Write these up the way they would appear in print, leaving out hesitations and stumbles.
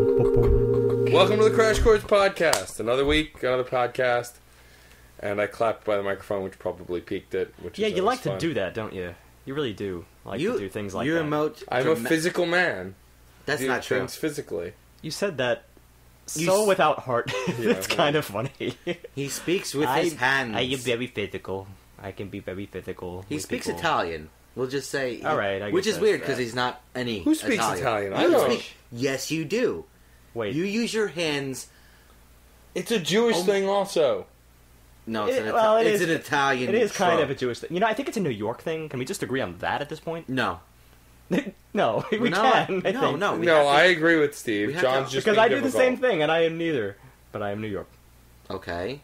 Welcome to the Crash Chords podcast. Another week, another podcast, and I clapped by the microphone, which probably peaked it. Which yeah, is you like fun. to do that, don't you? You really do like to do things like you that. Emote. I'm a physical man. That's do not true. Things physically. You said that so without heart. It's kind of funny. He speaks with his hands. I am very physical. I can be very physical. He with speaks people. Italian. We'll just say. All right, which is weird because that. he's not any. Who speaks Italian? I You don't. speak. Yes, you do. Wait, You use your hands. It's a Jewish thing, also. No, it's, it an Italian. it is kind trope. of a Jewish thing. You know, I think it's a New York thing. Can we just agree on that at this point? No. No, we No, can. I no, think. no. We No, have to- I agree with Steve. we have John's to- just Because being I do the difficult. same thing, and I am neither. But I am New York. Okay.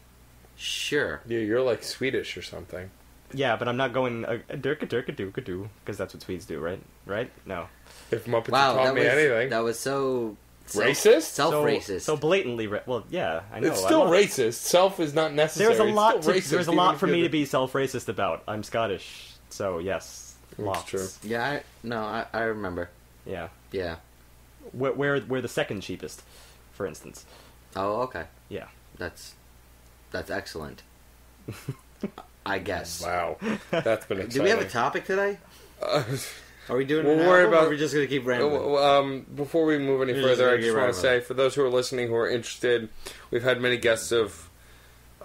Sure. Yeah, you're like Swedish or something. Yeah, but I'm not going durka durka durka do because that's what Swedes do, right? Right? No. If Muppets Wow, had taught that me was anything. that was so Racist? Self-racist. So blatantly. Well, yeah, I know. It's still I'm racist. Self is not necessary. There's a lot. It's still racist, There's a even lot if for you're me the- to be self-racist about. I'm Scottish, so yes, That's lots. true. Yeah. I remember. Yeah, Yeah. we're the second cheapest, for instance. Oh, okay. Yeah. That's excellent. I guess. Wow, that's been exciting. Do we have a topic today? Are we doing We'll an worry album, about- or are we just going to keep rambling? Before we move any You're just further, I gonna just get want right to on say, for those who are listening who are interested, we've had many guests of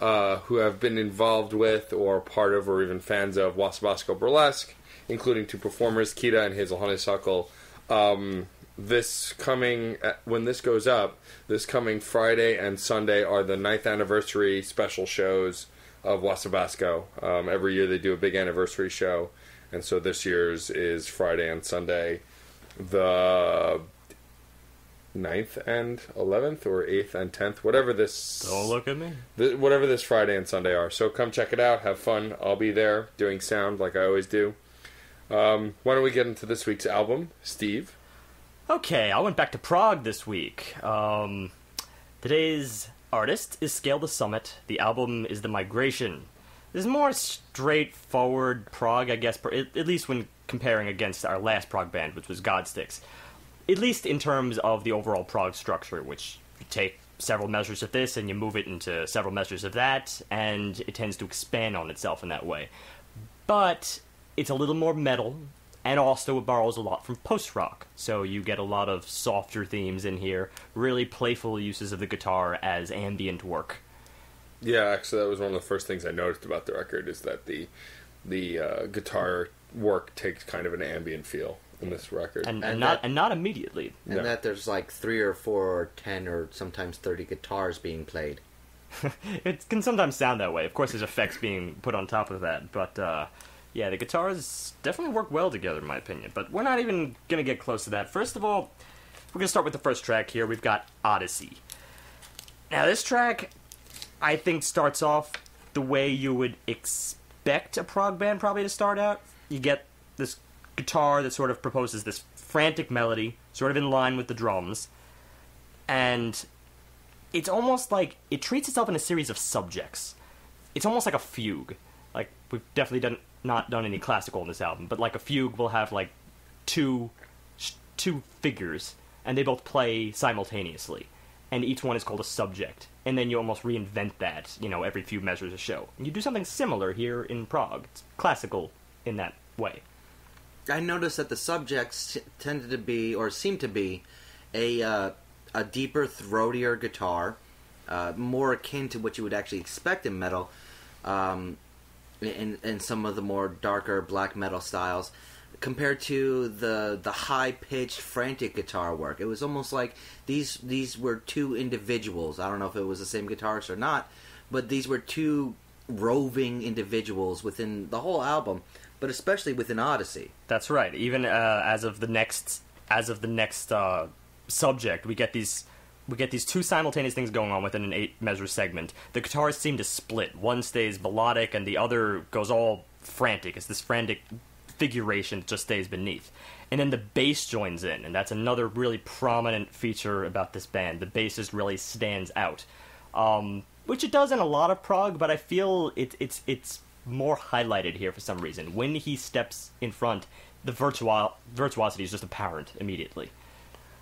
who have been involved with or part of or even fans of Wasabasco Burlesque, including two performers, Kita and Hazel Honeysuckle. This coming, when this goes up, this coming Friday and Sunday are the 9th anniversary special shows of Wasabasco. Every year they do a big anniversary show, and so this year's is Friday and Sunday, the 9th and 11th, or 8th and 10th, whatever this... Don't look at me. Whatever this Friday and Sunday are. So come check it out, have fun. I'll be there doing sound like I always do. Why don't we get into this week's album, Steve? Okay, I went back to Prague this week. Today's artist is Scale the Summit. The album is The Migration. This is more straightforward Prague, I guess, at least when comparing against our last Prague band, which was Godsticks. At least in terms of the overall Prague structure, which you take several measures of this and you move it into several measures of that, and it tends to expand on itself in that way. But it's a little more metal, and also it borrows a lot from post-rock. So you get a lot of softer themes in here, really playful uses of the guitar as ambient work. Yeah, actually, that was one of the first things I noticed about the record, is that the guitar work takes kind of an ambient feel in this record. And that- not immediately. And No. that there's like 3 or 4 or 10 or sometimes 30 guitars being played. It can sometimes sound that way. Of course, there's effects being put on top of that, but yeah, the guitars definitely work well together, in my opinion. But we're not even going to get close to that. First of all, we're going to start with the first track here. We've got Odyssey. Now, this track, I think, starts off the way you would expect a prog band probably to start out. You get this guitar that sort of proposes this frantic melody, sort of in line with the drums, and it's almost like it treats itself in a series of subjects. It's almost like a fugue. Like, we've definitely not done any classical in this album, but like a fugue will have like two figures, and they both play simultaneously, and each one is called a subject, and then you almost reinvent that, every few measures of show. And you do something similar here in Prague. It's classical in that way. I noticed that the subjects tended to be, or seem to be, a deeper, throatier guitar, more akin to what you would actually expect in metal, in some of the more darker black metal styles, compared to the high-pitched, frantic guitar work. It was almost like these were two individuals. I don't know if it was the same guitarist or not, but these were two roving individuals within the whole album, but especially within Odyssey. That's right. Even as of the next subject, we get these we get these two simultaneous things going on within an 8-measure segment. The guitars seem to split. One stays melodic, and the other goes all frantic. It's this frantic figuration that just stays beneath. And then the bass joins in, and that's another really prominent feature about this band. The bass just really stands out, which it does in a lot of prog, but I feel it's more highlighted here for some reason. When he steps in front, the virtuosity is just apparent immediately.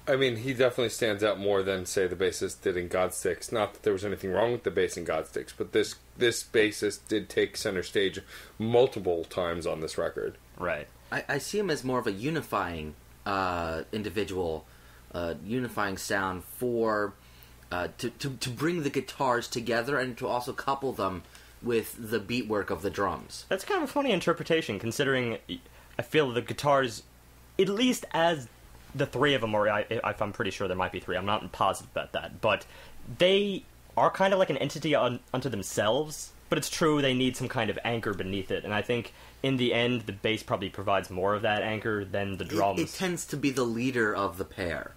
I mean, he definitely stands out more than, say, the bassist did in Godsticks. Not that there was anything wrong with the bass in Godsticks, but this bassist did take center stage multiple times on this record. Right. I see him as more of a unifying individual, unifying sound for to bring the guitars together and to also couple them with the beat work of the drums. That's kind of a funny interpretation, considering I feel the guitars, at least as the three of them, or I'm pretty sure there might be three, I'm not positive about that, but they are kind of like an entity unto themselves, but it's true they need some kind of anchor beneath it, and I think in the end the bass probably provides more of that anchor than the drums. It tends to be the leader of the pair.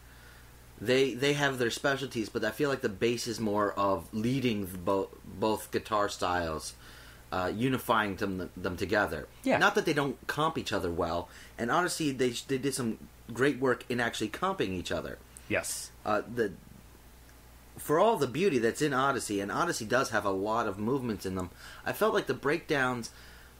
They have their specialties, but I feel like the bass is more of leading both guitar styles, unifying them together. Yeah. Not that they don't comp each other well, and honestly, they did some great work in actually comping each other. Yes. For all the beauty that's in Odyssey, and Odyssey does have a lot of movements in them, I felt like the breakdowns,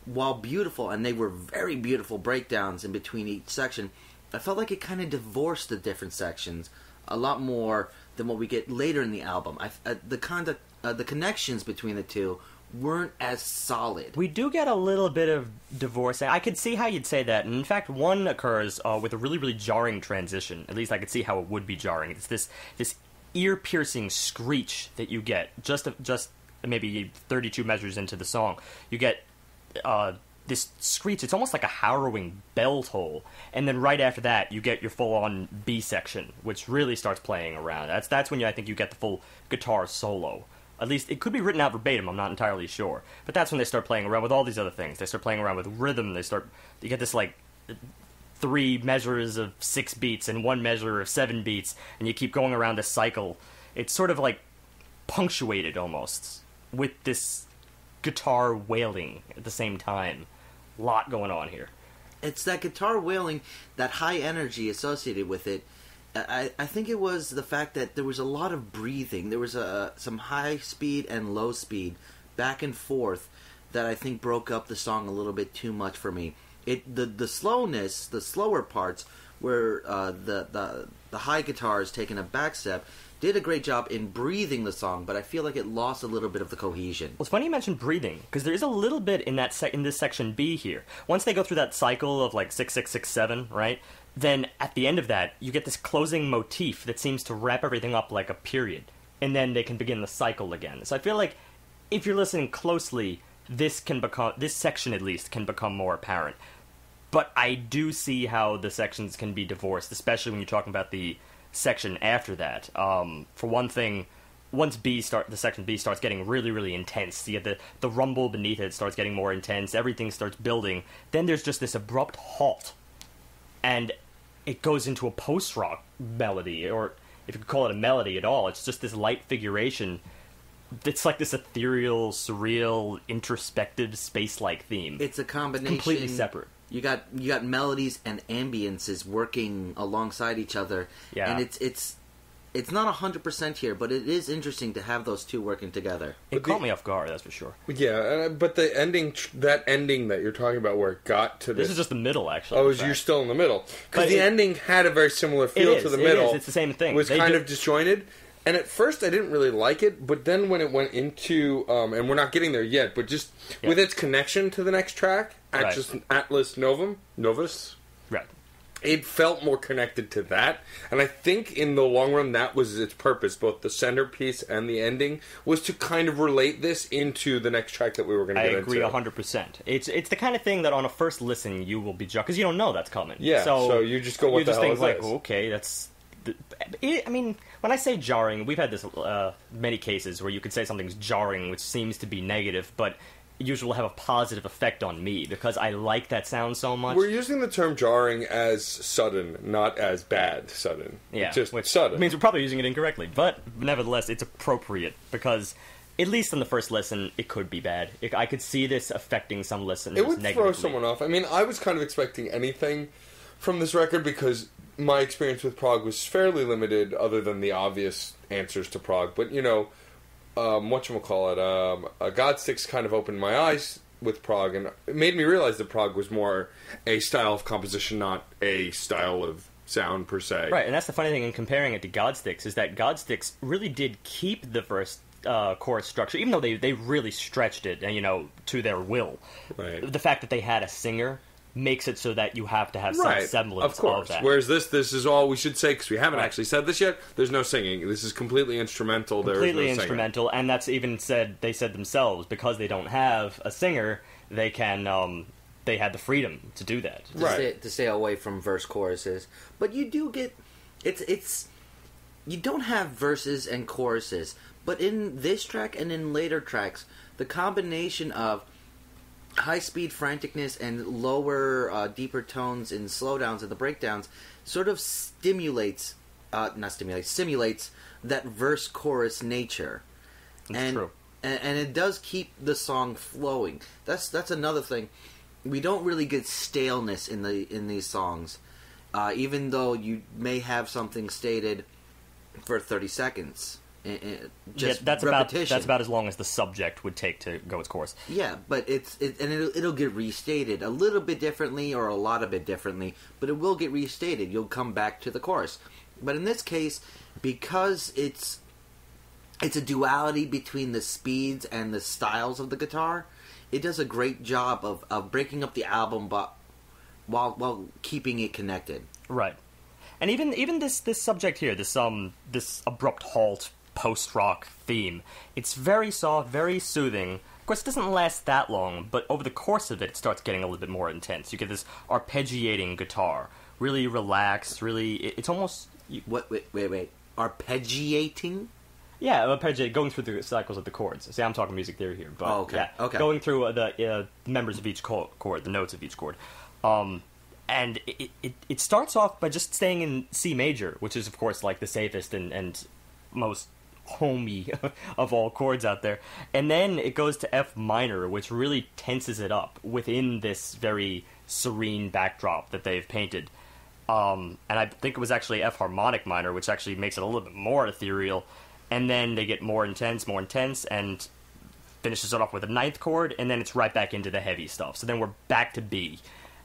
while beautiful, and they were very beautiful breakdowns in between each section, I felt like it kind of divorced the different sections a lot more than what we get later in the album. The connections between the two weren't as solid. We do get a little bit of divorce. I could see how you'd say that. And in fact, one occurs with a really, really jarring transition. At least I could see how it would be jarring. It's this ear-piercing screech that you get just maybe 32 measures into the song. You get this screech. It's almost like a harrowing bell toll. And then right after that, you get your full-on B section, which really starts playing around. That's when I think you get the full guitar solo. At least, it could be written out verbatim, I'm not entirely sure. But that's when they start playing around with all these other things. They start playing around with rhythm, you get this, 3 measures of 6 beats and 1 measure of 7 beats, and you keep going around this cycle. It's sort of punctuated, almost, with this guitar wailing at the same time. A lot going on here. It's that guitar wailing, that high energy associated with it. I think it was the fact that there was a lot of breathing. There was some high speed and low speed back and forth that I think broke up the song a little bit too much for me. The slowness, the slower parts, where the high guitars taking a back step, did a great job in breathing the song, but I feel like it lost a little bit of the cohesion. Well, it's funny you mentioned breathing, because there is a little bit in in this section B here. Once they go through that cycle of 6, 6, 6, 7, right? Then at the end of that, you get this closing motif that seems to wrap everything up like a period, and then they can begin the cycle again. So I feel like if you're listening closely, this section at least can become more apparent. But I do see how the sections can be divorced, especially when you're talking about the section after that. For one thing, once the section B starts getting really, really intense, you get the rumble beneath it starts getting more intense, everything starts building, then there's just this abrupt halt. And it goes into a post-rock melody, or if you could call it a melody at all, it's just this light figuration. It's like this ethereal, surreal, introspective, space-like theme. It's a combination. Completely separate. You got melodies and ambiences working alongside each other. Yeah. And it's not 100% here, but it is interesting to have those two working together. It caught me off guard, that's for sure. Yeah, but the ending, that you're talking about where it got to this... This is just the middle, actually. Oh, you're still in the middle. Because the ending had a very similar feel to the middle. It is, it's the same thing. It was kind of disjointed. And at first I didn't really like it, but then when it went into... and we're not getting there yet, but just with its connection to the next track, Atlas Novus... Right. It felt more connected to that, and I think in the long run that was its purpose. Both the centerpiece and the ending was to kind of relate this into the next track that we were going to get into. I agree 100%. It's the kind of thing that on a first listen you will be shocked, because you don't know that's coming. Yeah, so you just go, what the hell is this? Okay, that's... I mean, when I say jarring, we've had this many cases where you could say something's jarring, which seems to be negative, but usually will have a positive effect on me because I like that sound so much. We're using the term jarring as sudden, not as bad sudden. Yeah, Just which sudden. means we're probably using it incorrectly, but nevertheless, it's appropriate because, at least on the first listen, it could be bad. I could see this affecting some listeners It would negatively. throw someone off. I mean, I was kind of expecting anything from this record because my experience with Prog was fairly limited, other than the obvious answers to Prog. But whatchamacallit, Godsticks kind of opened my eyes with Prog, and it made me realize that Prog was more a style of composition, not a style of sound per se. Right, and that's the funny thing in comparing it to Godsticks, is that Godsticks really did keep the first chorus structure, even though they really stretched it, to their will. Right. The fact that they had a singer makes it so that you have to have some semblance of course. that. Whereas this is all we should say, because we haven't actually said this yet. There's no singing. This is completely instrumental. Completely there is no instrumental, and that's even they said themselves, because they don't have a singer, they can, they had the freedom to do that. To stay away from verse choruses. But you do get, you don't have verses and choruses, but in this track and in later tracks, the combination of high-speed franticness and lower, deeper tones and slowdowns and the breakdowns sort of simulates that verse-chorus nature. That's true. And it does keep the song flowing. That's another thing. We don't really get staleness in these songs, even though you may have something stated for 30 seconds. Just that's repetition. That's about as long as the subject would take to go its course. Yeah, but it'll get restated a little bit differently or a lot of bit differently, but it will get restated. You'll come back to the chorus. But in this case, because it's a duality between the speeds and the styles of the guitar, it does a great job of breaking up the album, but while keeping it connected. Right. And even this subject here, this abrupt halt post-rock theme, it's very soft, very soothing. Of course, it doesn't last that long, but over the course of it, it starts getting a little bit more intense. You get this arpeggiating guitar, really relaxed, really, it's almost... Wait. Arpeggiating? Yeah, arpeggiating, going through the cycles of the chords. See, I'm talking music theory here, but okay. Going through the members of each chord, the notes of each chord. And it starts off by just staying in C major, which is, of course, like the safest and most homey of all chords out there. And then it goes to F minor, which really tenses it up within this very serene backdrop that they've painted. And I think it was actually F harmonic minor, which actually makes it a little bit more ethereal. And then they get more intense, and finishes it off with a ninth chord, and then it's right back into the heavy stuff. So then we're back to B.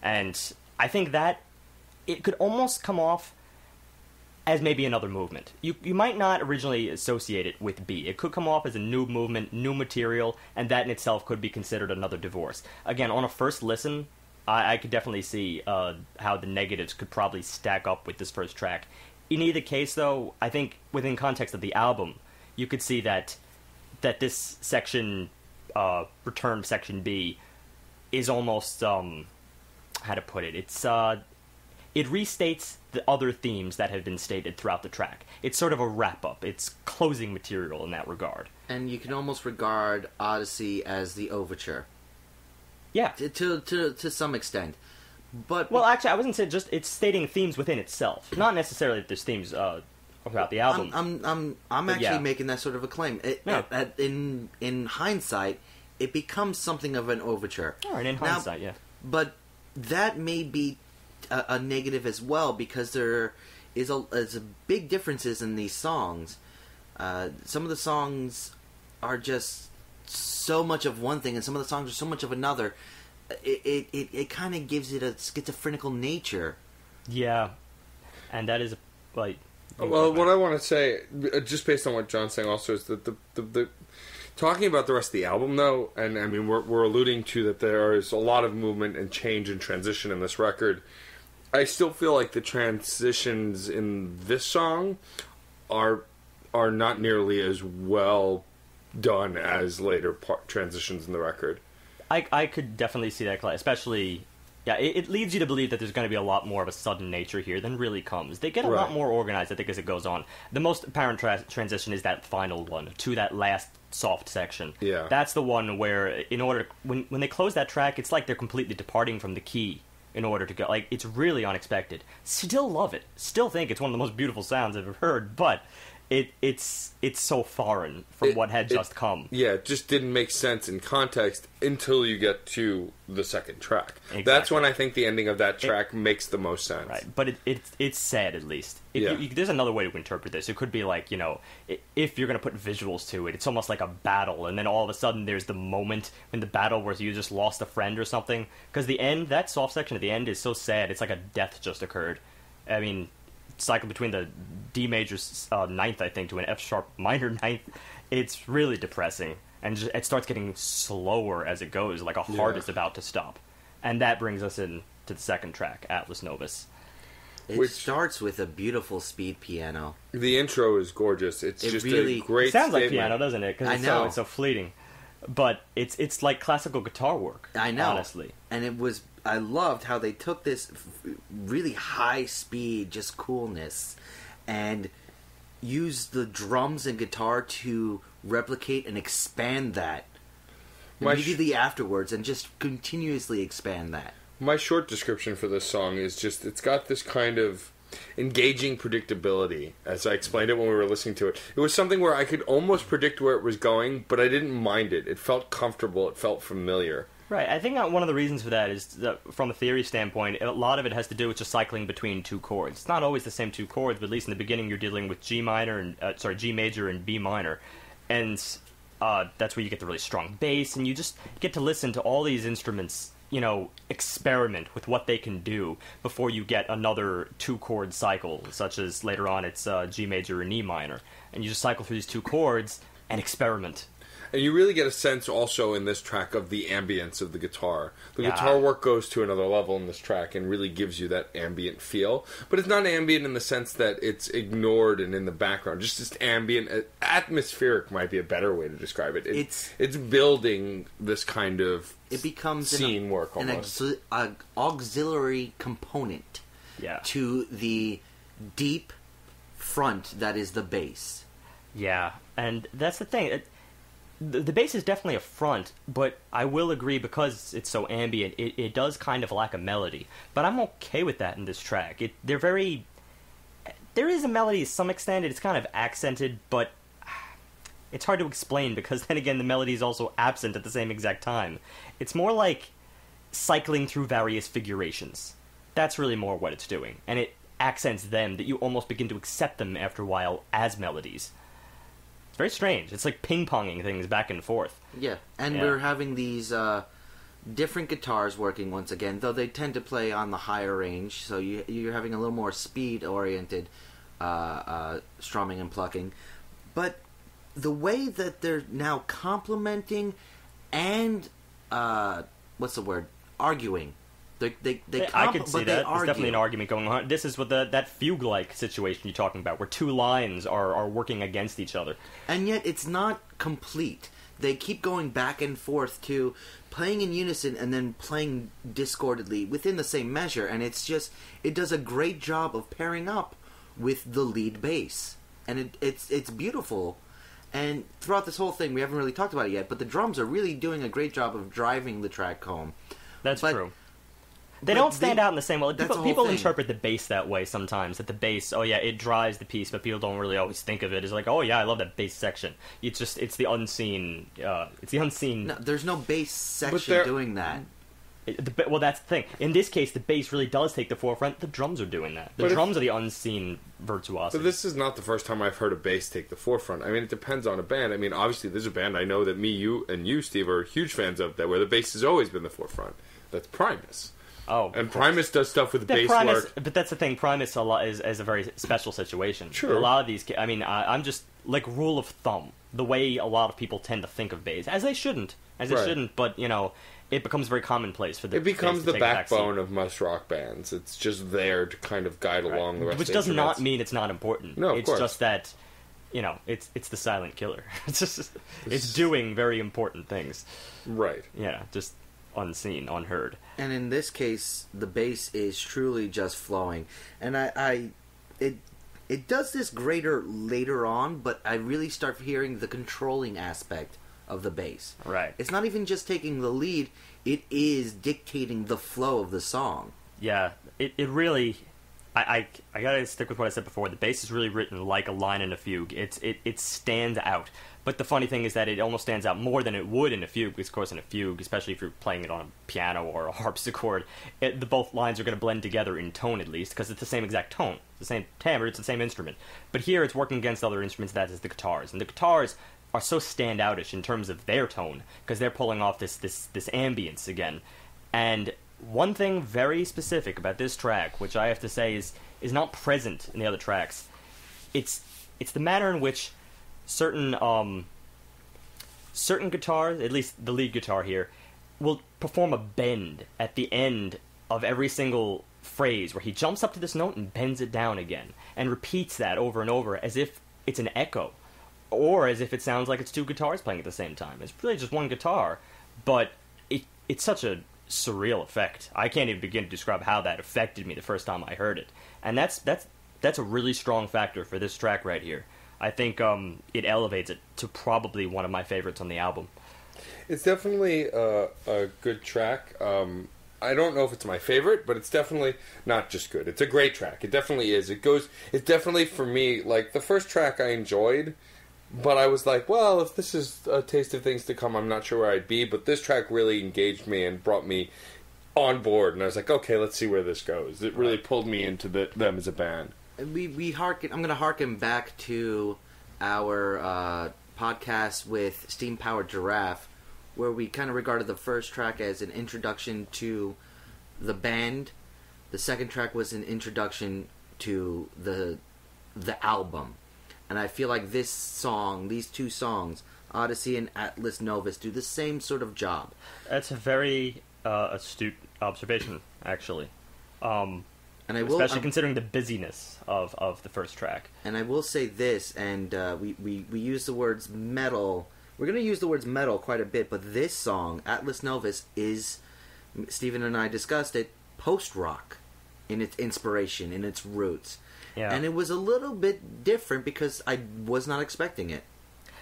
And I think that it could almost come off as maybe another movement. You might not originally associate it with B. It could come off as a new movement, new material, and that in itself could be considered another divorce. Again, on a first listen, I could definitely see how the negatives could probably stack up with this first track. In either case, though, I think within context of the album, you could see that this section, Return Section B, is almost, how to put it, it restates the other themes that have been stated throughout the track. It's sort of a wrap-up. It's closing material in that regard. And you can almost regard Odyssey as the overture. Yeah. To some extent. But well, actually, I wasn't saying just it's stating themes within itself. Not necessarily that there's themes throughout the album. I'm actually making that sort of a claim. In hindsight, it becomes something of an overture. Or in hindsight, yeah. But that may be a negative as well, because there is a big differences in these songs. Some of the songs are just so much of one thing, and some of the songs are so much of another. It kind of gives it a schizophrenical nature. Yeah, and that is like. Well, what I want to say, just based on what John's saying, also is that the talking about the rest of the album, though, and I mean we're alluding to that there is a lot of movement and change and transition in this record. I still feel like the transitions in this song are not nearly as well done as later transitions in the record. I could definitely see that, especially Yeah, it leads you to believe that there's going to be a lot more of a sudden nature here than really comes. They get a lot more organized, I think, as it goes on. The most apparent transition is that final one, to that last soft section. Yeah. That's the one where, in order... When they close that track, it's like they're completely departing from the key in order to go... Like, it's really unexpected. Still love it. Still think it's one of the most beautiful sounds I've ever heard, but... It's so foreign from what had just come. Yeah, it just didn't make sense in context until you get to the second track. Exactly. That's when I think the ending of that track makes the most sense. Right, but it's sad, at least. There's another way to interpret this. It could be like, if you're going to put visuals to it, it's almost like a battle, and then all of a sudden there's the moment in the battle where you just lost a friend or something. Because the end, that soft section at the end is so sad. It's like a death just occurred. I mean... cycle between the D major ninth, I think, to an F sharp minor ninth, it's really depressing, and it starts getting slower as it goes, like a heart is about to stop, and that brings us in to the second track, Atlas Novus. It starts with a beautiful speed piano. The intro is gorgeous. It's just really, a great. It sounds statement. like piano, doesn't it? Because it's so fleeting, but it's like classical guitar work. I know, honestly, and it was. I loved how they took this really high speed, just coolness, and used the drums and guitar to replicate and expand that immediately afterwards, and just continuously expand that. My short description for this song is just, it's got this kind of engaging predictability, as I explained it when we were listening to it. It was something where I could almost predict where it was going, but I didn't mind it. It felt comfortable. It felt familiar. Right, I think one of the reasons for that is that from a theory standpoint, a lot of it has to do with just cycling between two chords. It's not always the same two chords, but at least in the beginning you're dealing with G major and B minor, and that's where you get the really strong bass, and you just get to listen to all these instruments, experiment with what they can do before you get another two chord cycle, such as later on it's G major and E minor, and you just cycle through these two chords and experiment. And you really get a sense also in this track of the ambience of the guitar. The guitar work goes to another level in this track and really gives you that ambient feel. But it's not ambient in the sense that it's ignored and in the background. Just ambient. Atmospheric might be a better way to describe it. It's building this kind of scene work almost. An auxiliary component to the deep front that is the bass. Yeah, and that's the thing. The bass is definitely a front, but I will agree, because it's so ambient, it does kind of lack a melody. But I'm okay with that in this track. There is a melody to some extent, it's kind of accented, but it's hard to explain, because then again the melody is also absent at the same exact time. It's more like cycling through various figurations. That's really more what it's doing, and it accents them that you almost begin to accept them after a while as melodies. It's very strange. It's like ping-ponging things back and forth. Yeah, and we're having these different guitars working once again, though they tend to play on the higher range, so you're having a little more speed-oriented strumming and plucking. But the way that they're now complementing and, arguing. I could see that. There's definitely an argument going on. This is what that fugue-like situation you're talking about, where two lines are working against each other. And yet it's not complete. They keep going back and forth to playing in unison and then playing discordantly within the same measure, and it does a great job of pairing up with the lead bass. And it's beautiful. And throughout this whole thing, we haven't really talked about it yet, but the drums are really doing a great job of driving the track home. That's true. They don't stand out in the same way. People interpret the bass that way sometimes. That the bass, it drives the piece, but people don't really always think of it as like, I love that bass section. It's the unseen. No, there's no bass section doing that. That's the thing. In this case, the bass really does take the forefront. The drums are doing that. The drums are the unseen virtuosity. But this is not the first time I've heard a bass take the forefront. I mean, it depends on a band. I mean, obviously, there's a band I know that me, you, and you, Steve, are huge fans of, that where the bass has always been the forefront. That's Primus. Oh, and Primus does stuff with bass work. But that's the thing. Primus is a very special situation. Sure. A lot of these, I'm just like rule of thumb. The way a lot of people tend to think of bass, as they shouldn't, but it becomes very commonplace for the. It becomes the backbone of most rock bands. It's just there to kind of guide along the rest. Which does not mean it's not important. No, it's just that. It's the silent killer. It's doing very important things. Right. Yeah, just unseen, unheard. And in this case, the bass is truly just flowing. And it does this greater later on, but I really start hearing the controlling aspect of the bass. Right. It's not even just taking the lead, it is dictating the flow of the song. Yeah, it really... I gotta stick with what I said before. The bass is really written like a line in a fugue. It stands out. But the funny thing is that it almost stands out more than it would in a fugue. Because, of course, in a fugue, especially if you're playing it on a piano or a harpsichord, the both lines are going to blend together in tone, at least, because it's the same exact tone. It's the same timbre, it's the same instrument. But here it's working against other instruments, that is the guitars. And the guitars are so standoutish in terms of their tone, because they're pulling off this ambience again. And one thing very specific about this track, which I have to say is not present in the other tracks, it's the manner in which certain guitars, at least the lead guitar here, will perform a bend at the end of every single phrase, where he jumps up to this note and bends it down again, and repeats that over and over as if it's an echo, or as if it sounds like it's two guitars playing at the same time. It's really just one guitar, but it's such a surreal effect. I can't even begin to describe how that affected me the first time I heard it. And that's a really strong factor for this track right here. I think it elevates it to probably one of my favorites on the album. It's definitely a good track. I don't know if it's my favorite, but it's definitely not just good. It's a great track. It definitely is. It's definitely, for me, like, the first track I enjoyed, but I was like, well, if this is a taste of things to come, I'm not sure where I'd be. But this track really engaged me and brought me on board. And I was like, okay, let's see where this goes. It really pulled me into them as a band. I'm going to harken back to our podcast with Steam Powered Giraffe, where we kind of regarded the first track as an introduction to the band. The second track was an introduction to the album. And I feel like this song, these two songs, Odyssey and Atlas Novus, do the same sort of job. That's a very astute observation, actually. And I will, especially considering the busyness of the first track. And I will say this, and we use the words metal. We're going to use the words metal quite a bit, but this song, Atlas Novus, is, Stephen and I discussed it, post-rock in its inspiration, in its roots. Yeah. And it was a little bit different because I was not expecting it.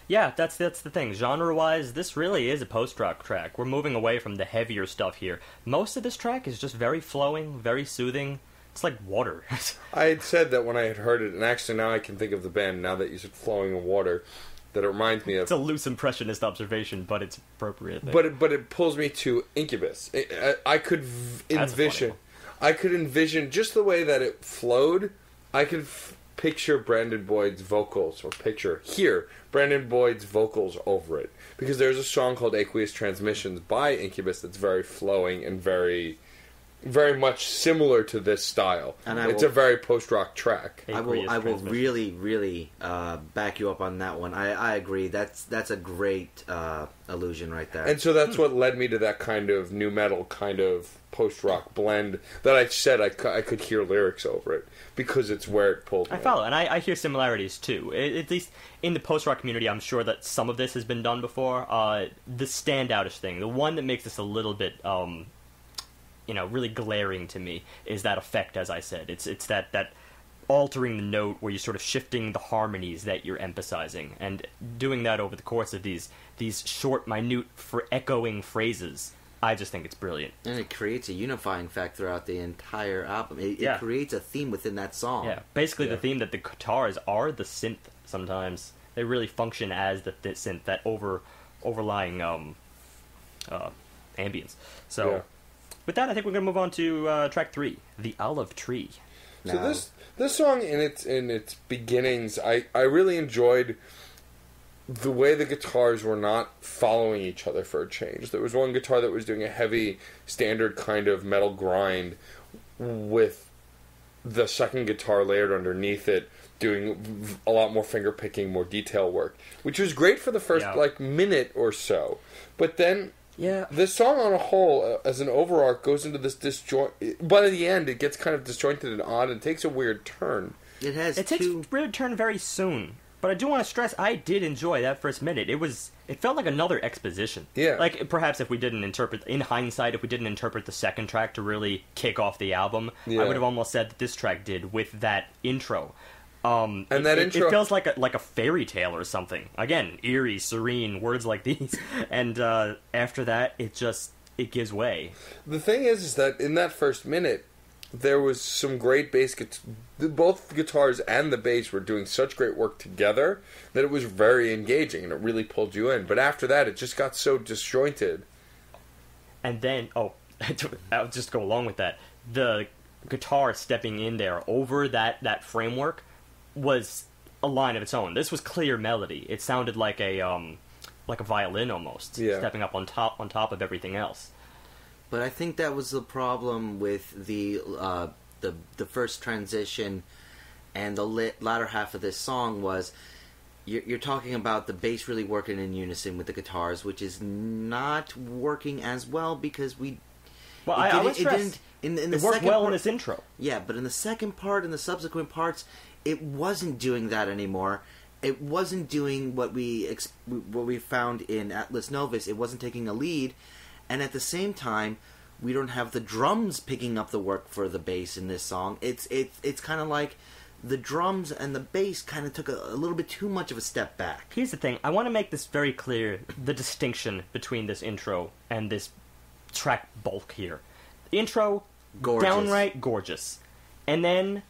Yeah, that's the thing. Genre-wise, this really is a post-rock track. We're moving away from the heavier stuff here. Most of this track is just very flowing, very soothing. It's like water. I had said that when I had heard it, and actually now I can think of the band, now that you said flowing in water, that it reminds me of... It's a loose impressionist observation, but it's appropriate. But it pulls me to Incubus. I could envision just the way that it flowed. I could picture Brandon Boyd's vocals, or hear Brandon Boyd's vocals over it. Because there's a song called Aqueous Transmissions by Incubus that's very flowing and very, very much similar to this style. And it's a very post-rock track. I will really, really back you up on that one. I agree. That's a great allusion right there. And so that's what led me to that kind of nu metal, kind of post-rock blend that I said I could hear lyrics over it, because it's where it pulled me. I follow, and I hear similarities too. At least in the post-rock community, I'm sure that some of this has been done before. The standoutish thing, the one that makes this a little bit, really glaring to me, is that effect, as I said. It's that altering the note where you're sort of shifting the harmonies that you're emphasizing, and doing that over the course of these short, minute, echoing phrases. I just think it's brilliant. And it creates a unifying fact throughout the entire album. It creates a theme within that song. Yeah, basically the theme that the guitars are the synth sometimes. They really function as the synth, that overlying ambience. So, with that, I think we're going to move on to track 3, The Olive Tree. So this song, in its beginnings, I really enjoyed the way the guitars were not following each other for a change. There was one guitar that was doing a heavy, standard kind of metal grind, with the second guitar layered underneath it doing a lot more finger picking, more detail work, which was great for the first minute or so. But then this song on a whole, as an overarch, goes into this disjoint. By the end, it gets kind of disjointed and odd and takes a weird turn. It takes a weird turn very soon. But I do want to stress, I did enjoy that first minute. It felt like another exposition. Yeah. Like, perhaps if we didn't interpret, in hindsight, if we didn't interpret the second track to really kick off the album, Yeah. I would have almost said that this track did with that intro. And that intro... It feels like a fairy tale or something. Again, eerie, serene, words like these. And after that, it gives way. The thing is that in that first minute, there was some great bass... Both the guitars and the bass were doing such great work together that it was very engaging, and it really pulled you in. But after that, it just got so disjointed. And then, I'll just go along with that. The guitar stepping in there over that framework was a line of its own. This was clear melody. It sounded like a violin almost, stepping up on top of everything else. But I think that was the problem with the first transition and the latter half of this song was you're talking about the bass really working in unison with the guitars, which is not working as well because it worked well in this intro. Yeah, but in the second part and the subsequent parts, it wasn't doing that anymore. It wasn't doing what we found in Atlas Novus. It wasn't taking a lead, and at the same time, we don't have the drums picking up the work for the bass in this song. It's kind of like the drums and the bass kind of took a little bit too much of a step back. Here's the thing. I want to make this very clear, the distinction between this intro and this track bulk here. The intro, gorgeous. Downright gorgeous. And then,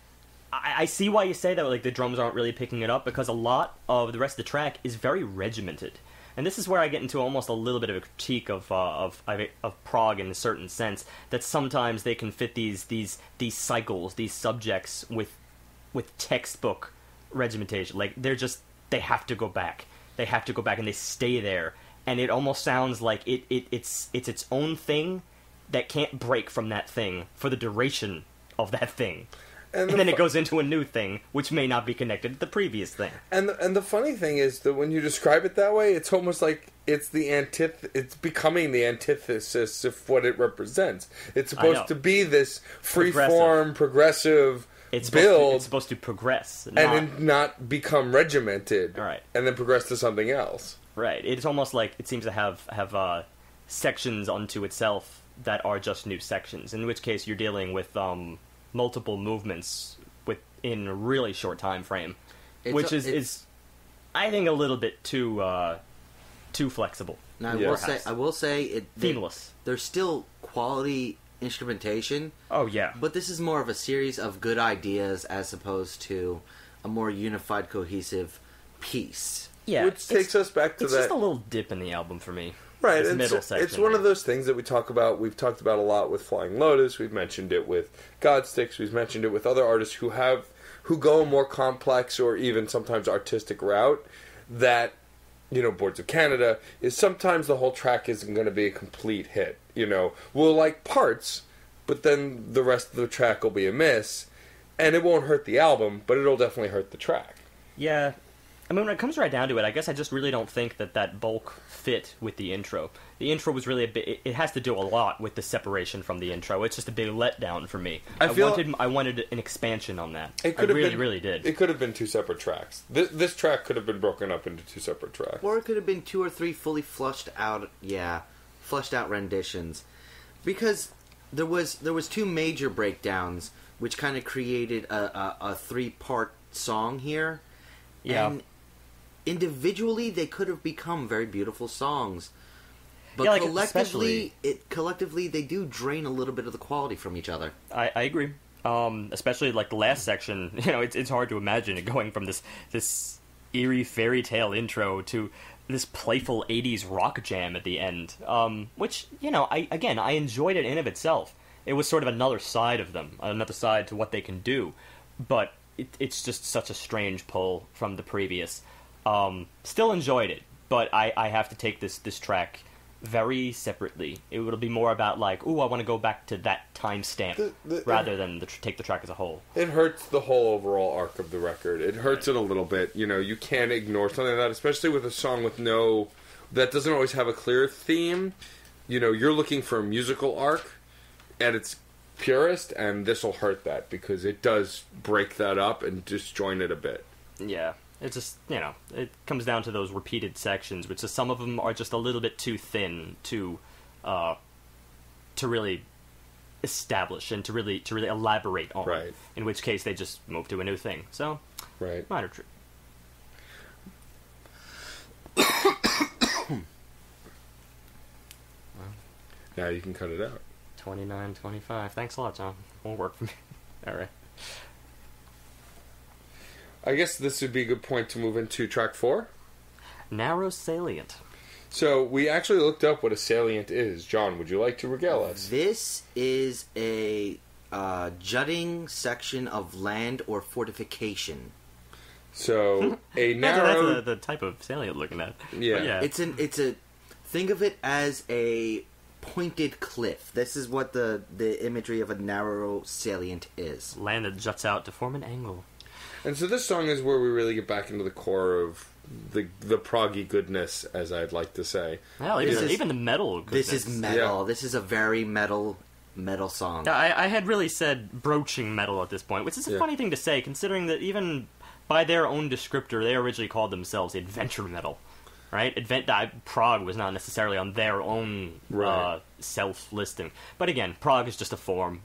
I see why you say that, like, the drums aren't really picking it up, because a lot of the rest of the track is very regimented. And this is where I get into almost a little bit of a critique of Prog in a certain sense, that sometimes they can fit these cycles, these subjects with textbook regimentation. Like, they have to go back. They have to go back and they stay there. And it almost sounds like it's its own thing that can't break from that thing for the duration of that thing. And then it goes into a new thing, which may not be connected to the previous thing. And the funny thing is that when you describe it that way, it's almost like it's becoming the antithesis of what it represents. It's supposed to be this free-form, progressive build. It's supposed to progress. And not become regimented. Right. And then progress to something else. Right. It's almost like it seems to have sections unto itself that are just new sections, in which case you're dealing with... multiple movements in a really short time frame, which is I think a little bit too flexible. Now I will say themeless. There's still quality instrumentation. Oh yeah, but this is more of a series of good ideas as opposed to a more unified, cohesive piece. Yeah, which takes us back to it's just a little dip in the album for me. Right, it's one of those things that we talk about. We've talked about a lot with Flying Lotus. We've mentioned it with Godsticks. We've mentioned it with other artists who go a more complex or even sometimes artistic route. That, Boards of Canada is sometimes the whole track isn't going to be a complete hit. We'll like parts, but then the rest of the track will be a miss, and it won't hurt the album, but it'll definitely hurt the track. Yeah. I mean, when it comes right down to it, I guess I just really don't think that bulk fit with the intro. The intro was really it has to do a lot with the separation from the intro. It's just a big letdown for me. I wanted an expansion on that. Really did. It could have been two separate tracks. This track could have been broken up into two separate tracks. Or it could have been two or three fully fleshed out renditions. Because there was two major breakdowns, which kind of created a three-part song here. Yeah. And individually, they could have become very beautiful songs, but collectively, they do drain a little bit of the quality from each other. I agree. Especially like the last section, it's hard to imagine it going from this eerie fairy tale intro to this playful 80s rock jam at the end. Which I enjoyed it in of itself. It was sort of another side of them, another side to what they can do, but it's just such a strange pull from the previous. Still enjoyed it, but I have to take this track very separately. It will be more about like, ooh, I want to go back to that timestamp rather than take the track as a whole. It hurts the whole overall arc of the record. It hurts it a little bit. You can't ignore something like that, especially with a song that doesn't always have a clear theme. You're looking for a musical arc at its purest, and this will hurt that because it does break that up and disjoin it a bit. Yeah. It's just, it comes down to those repeated sections, which is some of them are just a little bit too thin to really establish and to really elaborate on. Right. In which case they just move to a new thing. So, Right. minor truth. Now you can cut it out. 29-25. Thanks a lot, John. Won't work for me. All right. I guess this would be a good point to move into track 4. Narrow salient. So we actually looked up what a salient is. John, would you like to regale us? This is a jutting section of land or fortification. So a narrow... That's the type of salient looking at. Yeah. But It's a think of it as a pointed cliff. This is what the imagery of a narrow salient is. Land that juts out to form an angle. And so this song is where we really get back into the core of the proggy goodness, as I'd like to say. Well, even the metal goodness. This is metal. Yeah. This is a very metal song. I had really said broaching metal at this point, which is a funny thing to say, considering that even by their own descriptor, they originally called themselves adventure metal. Right? Prog was not necessarily on their own self-listing. But again, prog is just a form.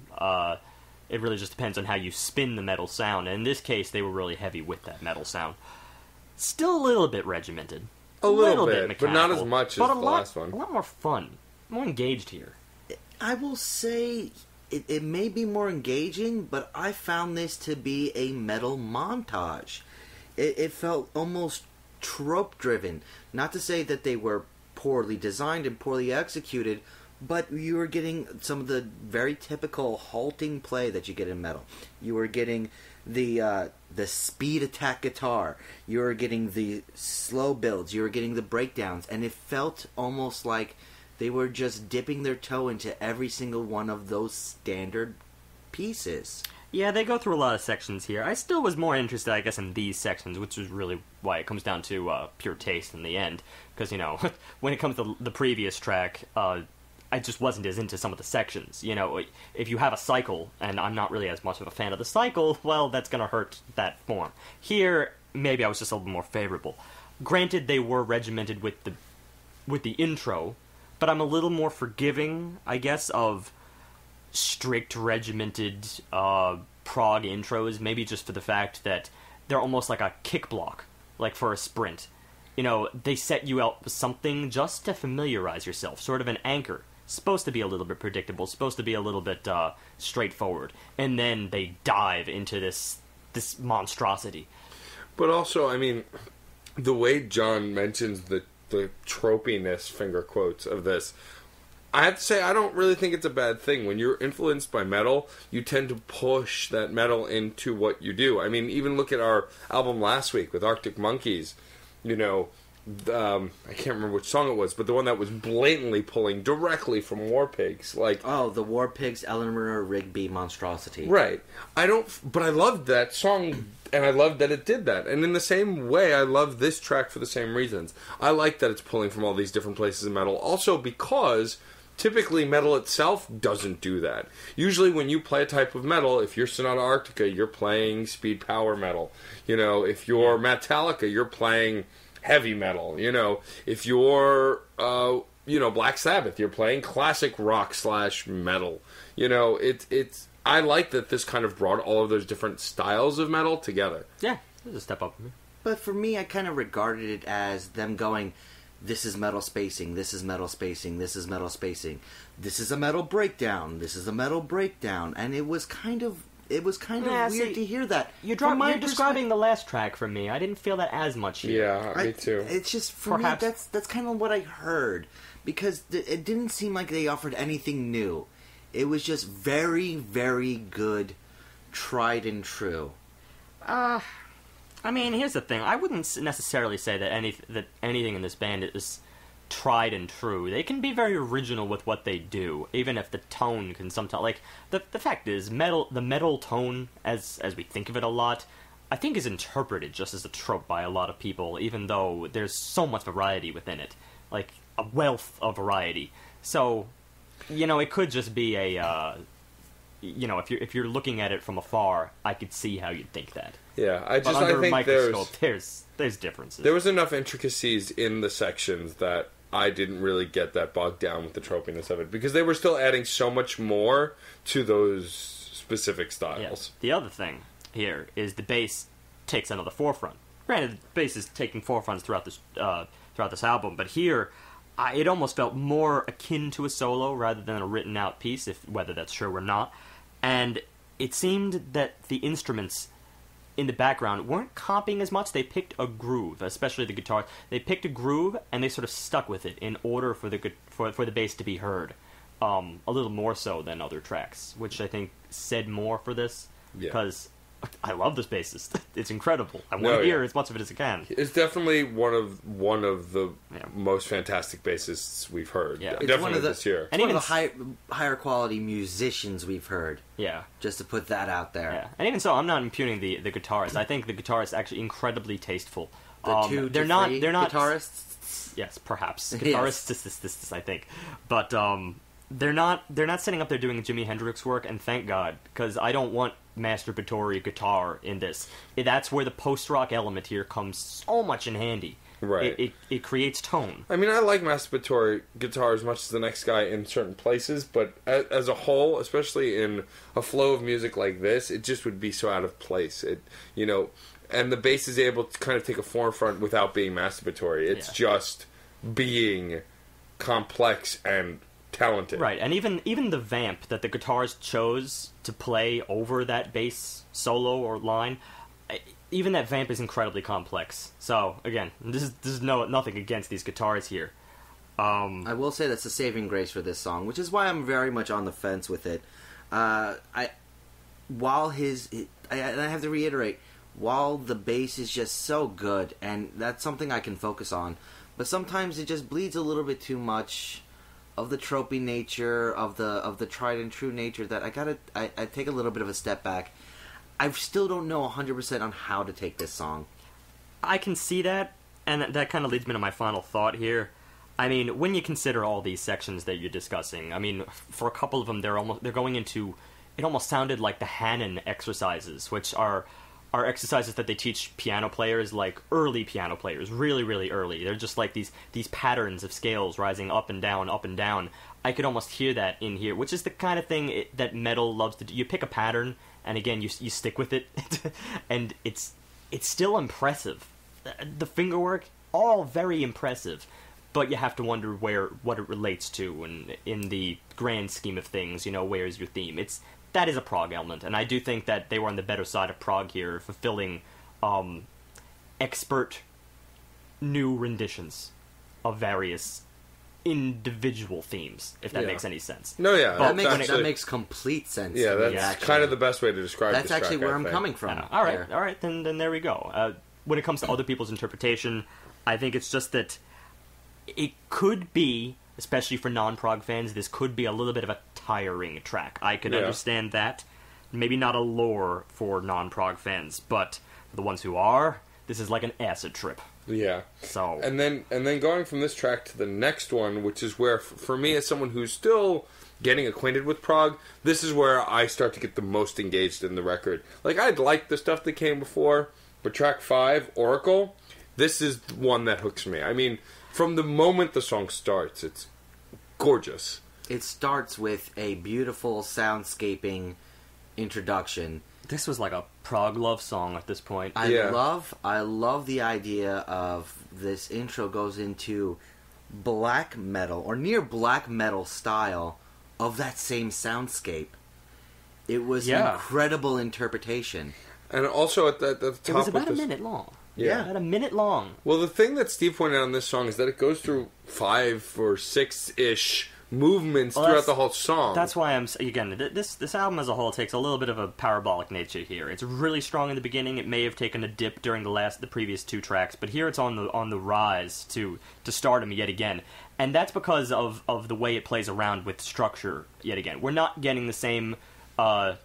It really just depends on how you spin the metal sound. And in this case, they were really heavy with that metal sound. Still a little bit regimented. A little bit, but mechanical, not as much as the last one. A lot more fun. More engaged here. I will say it may be more engaging, but I found this to be a metal montage. It felt almost trope-driven. Not to say that they were poorly designed and poorly executed, but you were getting some of the very typical halting play that you get in metal. You were getting the speed attack guitar. You were getting the slow builds. You were getting the breakdowns. And it felt almost like they were just dipping their toe into every single one of those standard pieces. Yeah, they go through a lot of sections here. I still was more interested, I guess, in these sections, which is really why it comes down to pure taste in the end. Because, when it comes to the previous track, I just wasn't as into some of the sections. If you have a cycle, and I'm not really as much of a fan of the cycle, well, that's going to hurt that form. Here, maybe I was just a little more favorable. Granted, they were regimented with the intro, but I'm a little more forgiving, I guess, of strict regimented prog intros, maybe just for the fact that they're almost like a kick block, like for a sprint. They set you out with something just to familiarize yourself, sort of an anchor. Supposed to be a little bit predictable, supposed to be a little bit straightforward, and then they dive into this monstrosity. But also, I mean, the way John mentions the tropiness, finger quotes, of this, I have to say, I don't really think it's a bad thing. When you're influenced by metal, you tend to push that metal into what you do. I mean, even look at our album last week with Arctic Monkeys. I can't remember which song it was, but the one that was blatantly pulling directly from War Pigs. The War Pigs Eleanor Rigby monstrosity. Right. But I loved that song, and I loved that it did that. And in the same way, I love this track for the same reasons. I like that it's pulling from all these different places in metal. Also because typically metal itself doesn't do that. Usually when you play a type of metal, if you're Sonata Arctica, you're playing speed power metal. If you're Metallica, you're playing heavy metal. If you're Black Sabbath, you're playing classic rock / metal. It's I like that this kind of brought all of those different styles of metal together. Yeah, it was a step up for me. But for me, I kind of regarded it as them going, this is metal spacing, this is metal spacing, this is metal spacing, this is a metal breakdown, this is a metal breakdown, and it was kind of weird to hear that. You're describing the last track for me. I didn't feel that as much here. Yeah, me too. It's just, for me, that's kind of what I heard. Because it didn't seem like they offered anything new. It was just very, very good, tried and true. I mean, here's the thing. I wouldn't necessarily say that anything in this band is tried and true. They can be very original with what they do, even if the tone can sometimes the fact is the metal tone as we think of it a lot, I think is interpreted just as a trope by a lot of people, even though there's so much variety within it, like a wealth of variety. So, it could just be if you're looking at it from afar, I could see how you'd think that. Yeah, I But under a think microscope, there's differences. there was enough intricacies in the sections that I didn't really get that bogged down with the tropiness of it, because they were still adding so much more to those specific styles. Yeah. The other thing here is the bass takes another forefront. Granted, the bass is taking forefronts throughout this album, but here it almost felt more akin to a solo rather than a written out piece, whether that's true or not. And it seemed that the instruments in the background weren't comping as much. They picked a groove, especially the guitar. They picked a groove and they sort of stuck with it in order for the bass to be heard, a little more so than other tracks, which I think said more for this. Because I love this bassist. It's incredible. I want to hear as much of it as I can. It's definitely one of the most fantastic bassists we've heard. Yeah, definitely this year. And one of the higher quality musicians we've heard. Yeah, just to put that out there. Yeah, and even so, I'm not impugning the guitarist. I think the guitarist is actually incredibly tasteful. They're not guitarists. Yes, perhaps guitarists. I think, but they're not sitting up there doing Jimi Hendrix work, and thank God, because I don't want masturbatory guitar in this. That's where the post-rock element here comes so much in handy. Right. It creates tone. I mean, I like masturbatory guitar as much as the next guy in certain places, but as a whole, especially in a flow of music like this, it just would be so out of place. And the bass is able to kind of take a forefront without being masturbatory. It's just being complex and talented. Right, and even the vamp that the guitars chose to play over that bass solo or line, even that vamp is incredibly complex. So again, this is nothing against these guitars here. I will say that's a saving grace for this song, which is why I'm very much on the fence with it. I have to reiterate, while the bass is just so good, and that's something I can focus on, but sometimes it just bleeds a little bit too much of the tropey nature, of the tried and true nature, that I take a little bit of a step back. I still don't know 100% on how to take this song. I can see that, and that kind of leads me to my final thought here. I mean, when you consider all these sections that you're discussing, I mean, for a couple of them, they're going into, it almost sounded like the Hanon exercises, which are exercises that they teach piano players, like early piano players, really, really early. They're just like these patterns of scales rising up and down, up and down. I could almost hear that in here, which is the kind of thing that metal loves to do. You pick a pattern, and again, you stick with it, and it's still impressive. The fingerwork, all very impressive, but you have to wonder what it relates to, and in the grand scheme of things, where's your theme? That is a prog element, and I do think that they were on the better side of prog here, fulfilling expert new renditions of various individual themes, if that makes any sense. No, yeah. That makes complete sense. Yeah, that's kind of the best way to describe this track, actually where I'm coming from. All right, then there we go. When it comes to other people's interpretation, I think it's just that it could be, especially for non-prog fans, this could be a little bit of a tiring track. I could understand that. Maybe not a lore for non-prog fans, but for the ones who are, this is like an acid trip. Yeah. So and then going from this track to the next one, which is where, for me as someone who's still getting acquainted with prog, this is where I start to get the most engaged in the record. Like, I'd liked the stuff that came before, but track 5, Oracle, this is the one that hooks me. I mean, from the moment the song starts, it's gorgeous. It starts with a beautiful soundscaping introduction. This was like a prog love song at this point. I love the idea of this intro goes into black metal, or near black metal style of that same soundscape. It was an incredible interpretation. And also at the top, it was about a minute long. Yeah, about a minute long. Well, the thing that Steve pointed out on this song is that it goes through 5 or 6-ish movements throughout the whole song. That's why this album as a whole takes a little bit of a parabolic nature here. It's really strong in the beginning. It may have taken a dip during the previous 2 tracks, but here it's on the rise to stardom yet again. And that's because of the way it plays around with structure yet again. We're not getting the same I'll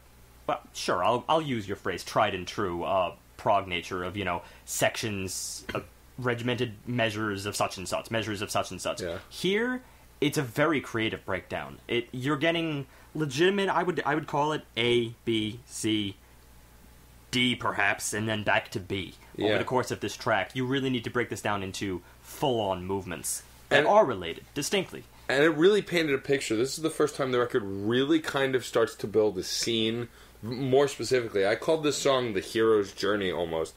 use your phrase, tried and true prog nature of, sections, regimented measures of such and such, measures of such and such. Yeah. Here, it's a very creative breakdown. You're getting legitimate. I would call it A, B, C, D perhaps, and then back to B over the course of this track. You really need to break this down into full-on movements that are related, distinctly. And it really painted a picture. This is the first time the record really kind of starts to build a scene. More specifically, I called this song the hero's journey almost.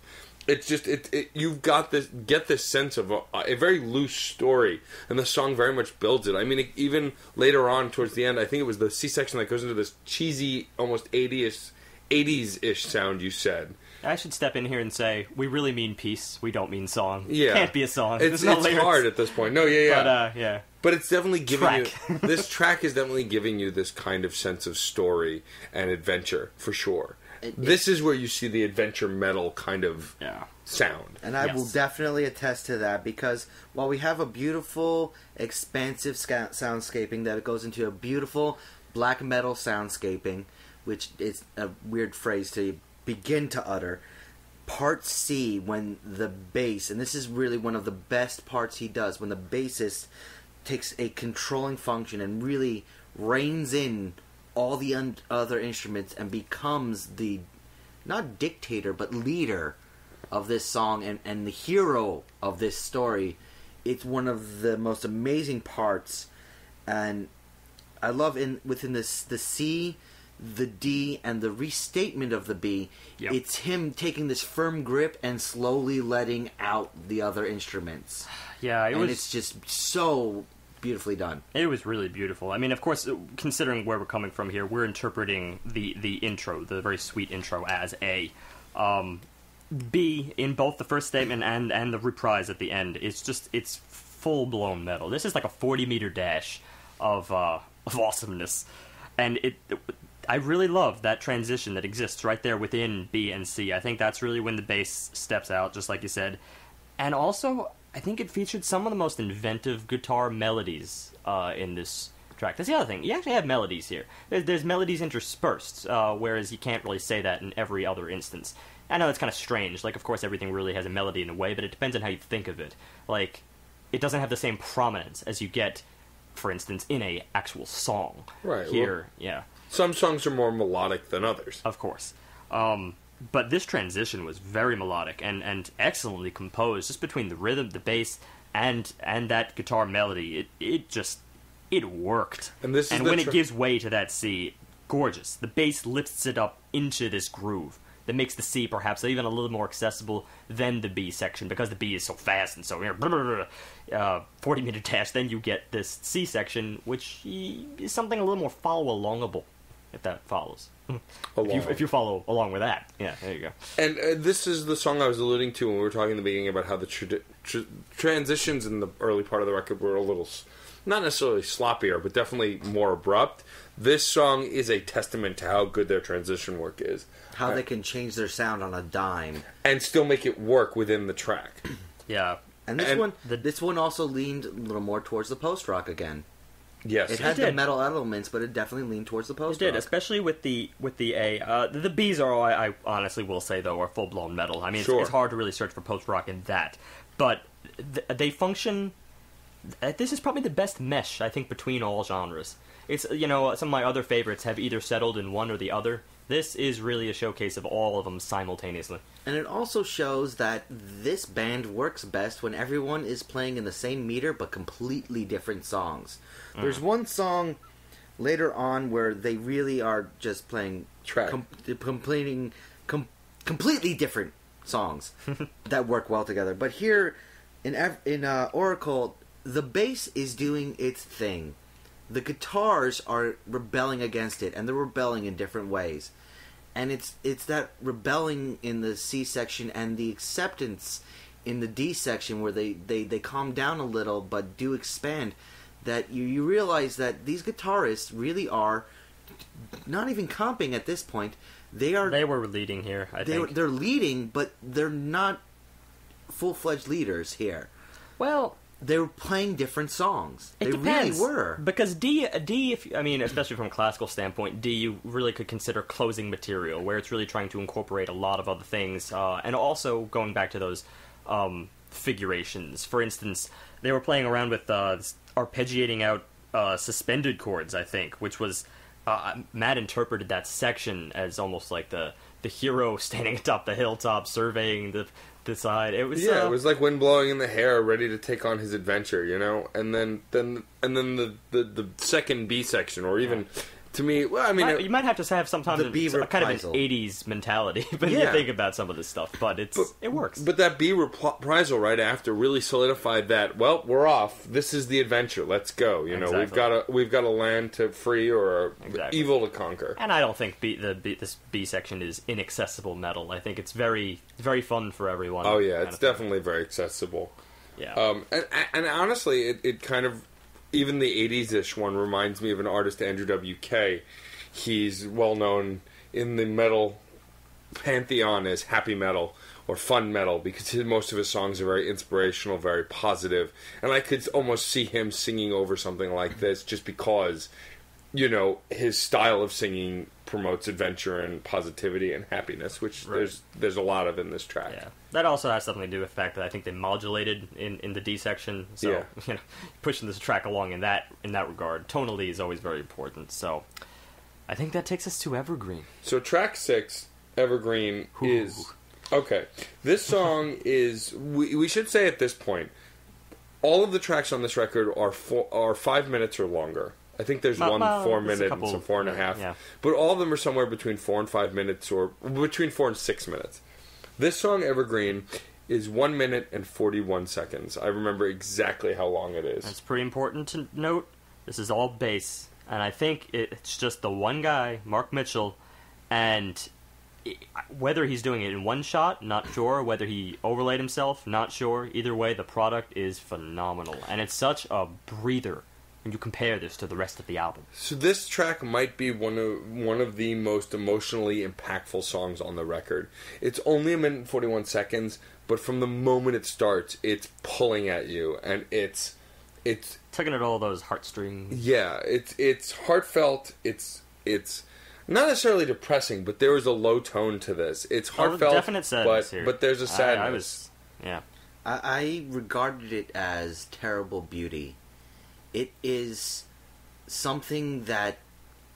It's just, you've got get this sense of a very loose story, and the song very much builds it. I mean, even later on towards the end, I think it was the C section that goes into this cheesy, almost 80s-ish sound, you said. I should step in here and say, we really mean peace. We don't mean song. Yeah. Can't be a song. It's hard at this point. No, yeah. But, But it's definitely giving track. you... This track is definitely giving you this kind of sense of story and adventure, for sure. This is where you see the adventure metal kind of sound. And I will definitely attest to that, because while we have a beautiful, expansive soundscaping that goes into a beautiful black metal soundscaping, which is a weird phrase to begin to utter, part C, when the bass, and this is really one of the best parts he does, when the bassist takes a controlling function and really reins in all the other instruments and becomes the, not dictator, but leader of this song and the hero of this story. It's one of the most amazing parts, and I love within this the C, the D, and the restatement of the B. Yep. It's him taking this firm grip and slowly letting out the other instruments. Yeah, it's just so beautifully done. It was really beautiful. I mean, of course, considering where we're coming from here, we're interpreting the intro, the very sweet intro, as A. B, in both the first statement and the reprise at the end, it's full-blown metal. This is like a 40-meter dash of awesomeness. And I really love that transition that exists right there within B and C. I think that's really when the bass steps out, just like you said. And also, I think it featured some of the most inventive guitar melodies in this track. That's the other thing. You actually have melodies here. There's melodies interspersed, whereas you can't really say that in every other instance. I know it's kind of strange. Like, of course, everything really has a melody in a way, but it depends on how you think of it. Like, it doesn't have the same prominence as you get, for instance, in a actual song. Right. Here, Some songs are more melodic than others. Of course. But this transition was very melodic and excellently composed, just between the rhythm, the bass, and that guitar melody. It worked. And when it gives way to that C, gorgeous. The bass lifts it up into this groove that makes the C perhaps even a little more accessible than the B section, because the B is so fast and so 40-meter dash. Then you get this C section, which is something a little more follow-alongable, if that follows. If you follow along with that. Yeah, there you go. And this is the song I was alluding to when we were talking in the beginning about how the transitions in the early part of the record were a little, not necessarily sloppier, but definitely more abrupt. This song is a testament to how good their transition work is. How they can change their sound on a dime. And still make it work within the track. Yeah. And this one also leaned a little more towards the post-rock again. Yes, it had the metal elements, but it definitely leaned towards the post-rock. It did, especially with the A. The B's are, I honestly will say, though, are full-blown metal. I mean, it's hard to really search for post-rock in that. But they function... This is probably the best mesh, I think, between all genres. It's, some of my other favorites have either settled in one or the other. This is really a showcase of all of them simultaneously. And it also shows that this band works best when everyone is playing in the same meter but completely different songs. There's one song later on where they really are just playing completely different songs that work well together. But here in Oracle, the bass is doing its thing. The guitars are rebelling against it, and they're rebelling in different ways. And it's that rebelling in the C section and the acceptance in the D section where they calm down a little but do expand, that you realize that these guitarists really are not even comping at this point. They were leading here, I think. They're leading, but they're not full-fledged leaders here. Well... They were playing different songs. They depends, really were. Because D, especially from a classical standpoint, D you really could consider closing material, where it's really trying to incorporate a lot of other things, and also going back to those figurations. For instance, they were playing around with arpeggiating out suspended chords, I think, which was Matt interpreted that section as almost like the hero standing atop the hilltop surveying the side. It was it was like wind blowing in the hair, ready to take on his adventure, and then the second B section, or even to me, well, I mean, you might have to have sometimes kind of an '80s mentality when you think about some of this stuff, but it works. But that B reprisal right after really solidified that. Well, we're off. This is the adventure. Let's go. Exactly. We've got a land to free or evil to conquer. And I don't think this B section is inaccessible metal. I think it's very, very fun for everyone. Oh yeah, it's definitely very accessible. Yeah. And honestly, it kind of. Even the 80s-ish one reminds me of an artist, Andrew W.K. He's well-known in the metal pantheon as happy metal or fun metal because most of his songs are very inspirational, very positive. And I could almost see him singing over something like this just because, his style of singing promotes adventure and positivity and happiness, which there's a lot of in this track. Yeah. That also has something to do with the fact that I think they modulated in the D section, so pushing this track along in that regard, tonally is always very important. So I think that takes us to Evergreen. So track 6, Evergreen, is okay. This song is we should say at this point, all of the tracks on this record are 5 minutes or longer. I think there's 4 minutes and some 4.5. Yeah. But all of them are somewhere between 4 and 5 minutes, or between 4 and 6 minutes. This song, Evergreen, is 1 minute and 41 seconds. I remember exactly how long it is. That's pretty important to note. This is all bass. And I think it's just the one guy, Mark Mitchell, and whether he's doing it in one shot, not sure. Whether he overlaid himself, not sure. Either way, the product is phenomenal. And it's such a breather when you compare this to the rest of the album. So this track might be one of the most emotionally impactful songs on the record. It's only 1 minute and 41 seconds, but from the moment it starts, it's pulling at you, and it's tugging at all those heartstrings. Yeah, it's heartfelt. It's not necessarily depressing, but there is a low tone to this. It's heartfelt, definite sadness here. But there's a sadness. I regarded it as terrible beauty. It is something that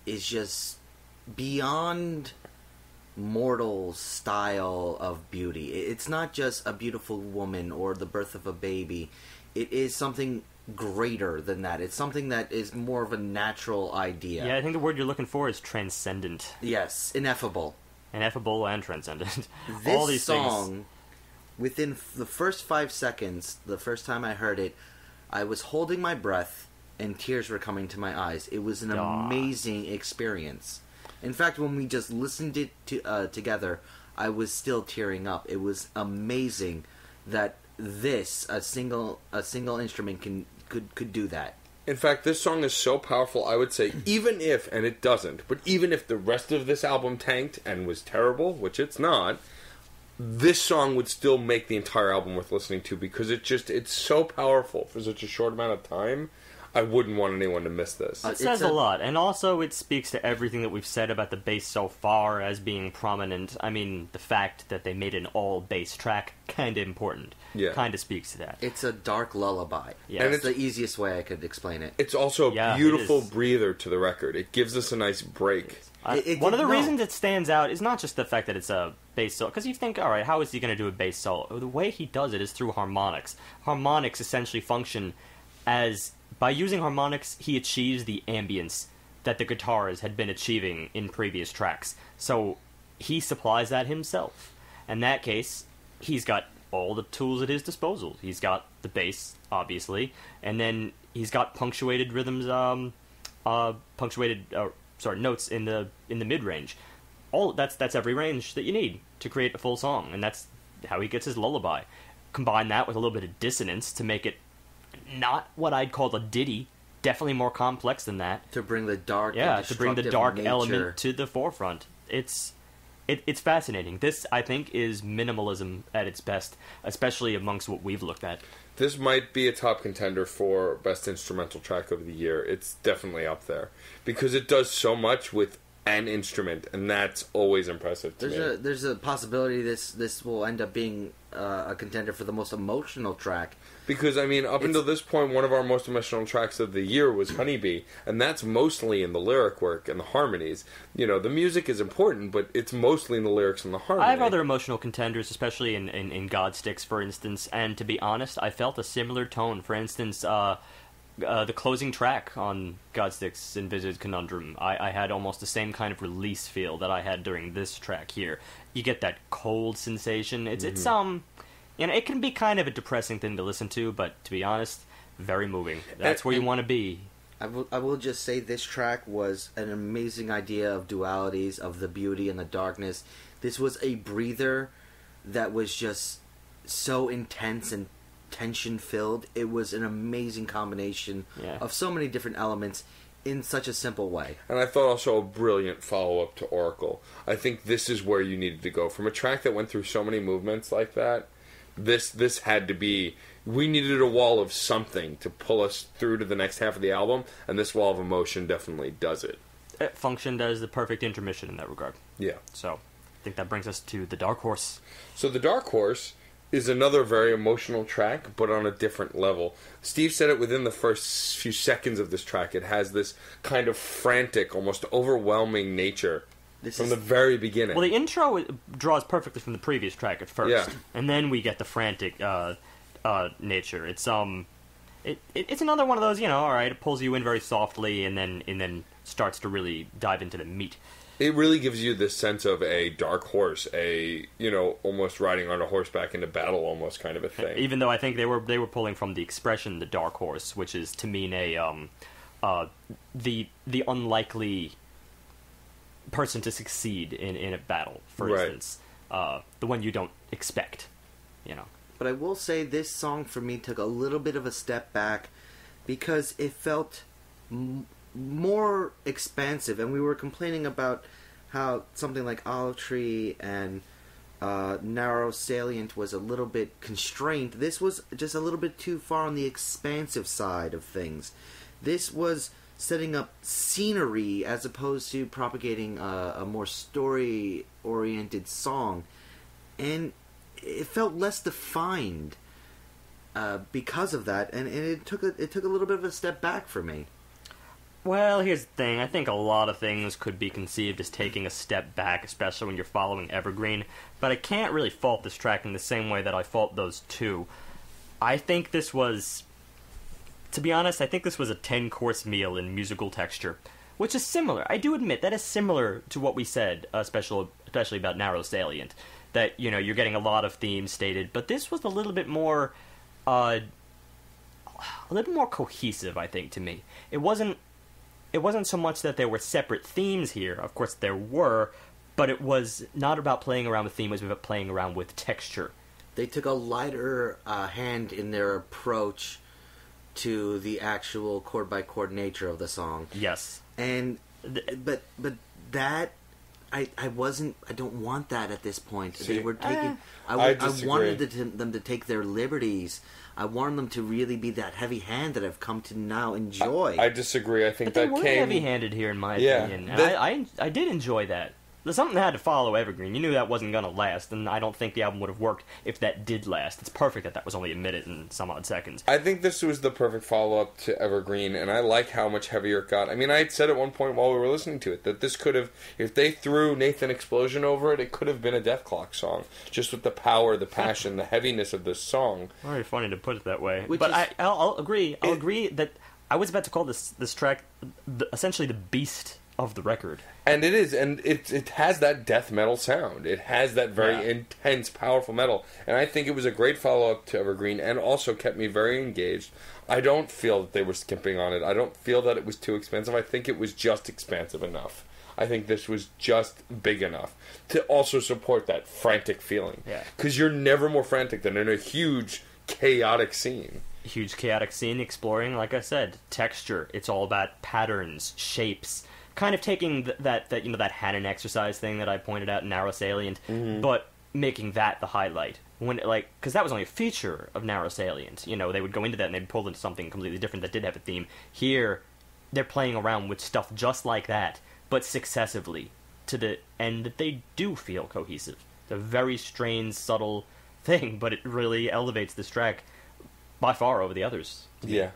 is just beyond mortal style of beauty. It's not just a beautiful woman or the birth of a baby. It is something greater than that. It's something that is more of a natural idea. Yeah, I think the word you're looking for is transcendent. Yes, ineffable. Ineffable and transcendent. This all these song, things. Within the first 5 seconds, the first time I heard it, I was holding my breath and tears were coming to my eyes. It was an amazing experience. In fact, when we just listened it together, I was still tearing up. It was amazing that a single instrument could do that. In fact, this song is so powerful, I would say, even if, and it doesn't, but even if the rest of this album tanked and was terrible, which it's not, this song would still make the entire album worth listening to because it's so powerful for such a short amount of time. I wouldn't want anyone to miss this. It says a lot, and also it speaks to everything that we've said about the bass so far as being prominent. I mean, the fact that they made an all-bass track, kind of important. Yeah. Kind of speaks to that. It's a dark lullaby. Yeah. And it's the easiest way I could explain it. It's also a beautiful breather to the record. It gives us a nice break. One of the reasons it stands out is not just the fact that it's a bass solo, because you think, alright, how is he going to do a bass solo? The way he does it is through harmonics. Harmonics essentially function as... By using harmonics, he achieves the ambience that the guitars had been achieving in previous tracks. So he supplies that himself. In that case, he's got all the tools at his disposal. He's got the bass, obviously, and then he's got punctuated rhythms, notes in the mid range. That's every range that you need to create a full song, and that's how he gets his lullaby. Combine that with a little bit of dissonance to make it not what I'd call a ditty, definitely more complex than that. To bring the dark, to bring the dark nature. element to the forefront. It's fascinating. This, I think, is minimalism at its best, especially amongst what we've looked at. This might be a top contender for best instrumental track of the year. It's definitely up there because it does so much with and instrument, and that's always impressive to me. There's a possibility this will end up being a contender for the most emotional track. Because, I mean, up until this point, one of our most emotional tracks of the year was Honeybee, and that's mostly in the lyric work and the harmonies. You know, the music is important, but it's mostly in the lyrics and the harmony. I have other emotional contenders, especially in Godsticks, for instance, and to be honest, I felt a similar tone. For instance, the closing track on Godsticks Envisaged Conundrum, I had almost the same kind of release feel that I had during this track here. You get that cold sensation. It's you know, it can be kind of a depressing thing to listen to, but to be honest, very moving. That's where you want to be. I will just say this track was an amazing idea of dualities, of the beauty and the darkness. This was a breather that was just so intense and tension-filled. It was an amazing combination of so many different elements in such a simple way. And I thought also a brilliant follow-up to Oracle. I think this is where you needed to go. From a track that went through so many movements like that, this had to be... We needed a wall of something to pull us through to the next half of the album, and this wall of emotion definitely does it. It functioned as the perfect intermission in that regard. Yeah. So, I think that brings us to The Dark Horse. So The Dark Horse is another very emotional track, but on a different level. Steve said it within the first few seconds of this track. It has this kind of frantic, almost overwhelming nature from the very beginning. Well, the intro draws perfectly from the previous track at first, and then we get the frantic nature. It's it's another one of those, you know, all right, it pulls you in very softly, and then starts to really dive into the meat. It really gives you this sense of a dark horse, almost riding on a horseback into battle, almost kind of a thing. Even though I think they were pulling from the expression "the dark horse," which is to mean the unlikely person to succeed in a battle, for instance, the one you don't expect, you know. But I will say this song for me took a little bit of a step back because it felt more expansive, and we were complaining about how something like Olive Tree and Narrow Salient was a little bit constrained. This was just a little bit too far on the expansive side of things. This was setting up scenery as opposed to propagating a more story-oriented song, and it felt less defined because of that, and it took a little bit of a step back for me. Well, here's the thing. I think a lot of things could be conceived as taking a step back, especially when you're following Evergreen, but I can't really fault this track in the same way that I fault those two. I think this was... To be honest, I think this was a 10-course meal in musical texture, which is similar. I do admit that is similar to what we said, especially about Narrow Salient, that, you know, you're getting a lot of themes stated, but this was a little bit more cohesive, I think, to me. It wasn't so much that there were separate themes here. Of course, there were, but it was not about playing around with theme, it was about playing around with texture. They took a lighter hand in their approach to the actual chord-by-chord nature of the song. Yes. And but that I don't want that at this point. See, they were taking I wanted them to take their liberties. I wanted them to really be that heavy hand that I've come to now enjoy. I disagree. I think but they that were came heavy-handed here, in my opinion. I did enjoy that. Something had to follow Evergreen. You knew that wasn't going to last, and I don't think the album would have worked if that did last. It's perfect that was only a minute and some odd seconds. I think this was the perfect follow-up to Evergreen, and I like how much heavier it got. I mean, I had said at one point while we were listening to it that this could have, if they threw Nathan Explosion over it, it could have been a Death Clock song. Just with the power, the passion, the heaviness of this song. Very funny to put it that way. I'll agree. I'll agree that I was about to call this track essentially the beast of the record. And it is, and it has that death metal sound. It has that very intense, powerful metal. And I think it was a great follow-up to Evergreen, and also kept me very engaged. I don't feel that they were skimping on it. I don't feel that it was too expensive. I think it was just expansive enough. I think this was just big enough to also support that frantic feeling. Yeah. Because you're never more frantic than in a huge, chaotic scene. Huge, chaotic scene exploring, like I said, texture. It's all about patterns, shapes, kind of taking that Hannon exercise thing that I pointed out in Narrow Salient, but making that the highlight. Because that was only a feature of Narrow Salient. You know, they would go into that and they'd pull into something completely different that did have a theme. Here, they're playing around with stuff just like that, but successively to the end that they do feel cohesive. It's a very strange, subtle thing, but it really elevates this track by far over the others. Yeah.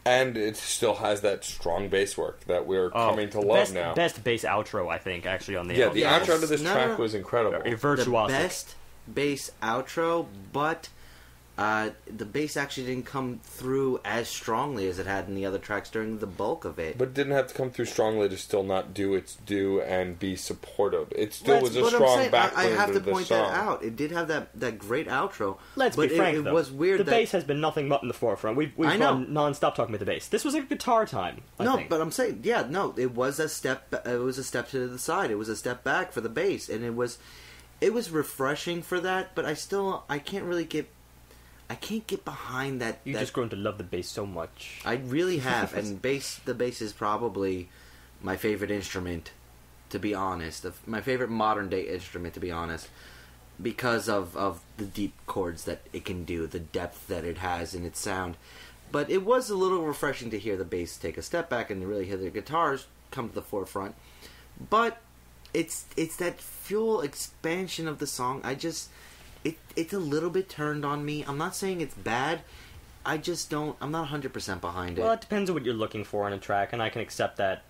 And it still has that strong bass work that we're coming to love now. Best bass outro, I think, actually, on the Yeah, album. the outro to this track was incredible. Virtuosic. The best bass outro, but the bass actually didn't come through as strongly as it had in the other tracks during the bulk of it. But it didn't have to come through strongly to still not do its due and be supportive. It still was a But strong backbone I have to the point song. that out. It did have that great outro. Let's but be frank, it though. was weird the that bass has been nothing but in the forefront. We've I know. gone non-stop talking about the bass. This was a guitar time, I think. but I'm saying, it was a step. It was a step to the side. It was a step back for the bass, and it was refreshing for that. But I can't get behind that. You've just grown to love the bass so much. I really have, and the bass is probably my favorite instrument, to be honest. My favorite modern day instrument, to be honest, because of the deep chords that it can do, the depth that it has in its sound. But it was a little refreshing to hear the bass take a step back and really hear the guitars come to the forefront. But it's that full expansion of the song. It's a little bit turned on me. I'm not saying it's bad. I'm not 100% behind it. Well, it depends on what you're looking for in a track, and I can accept that,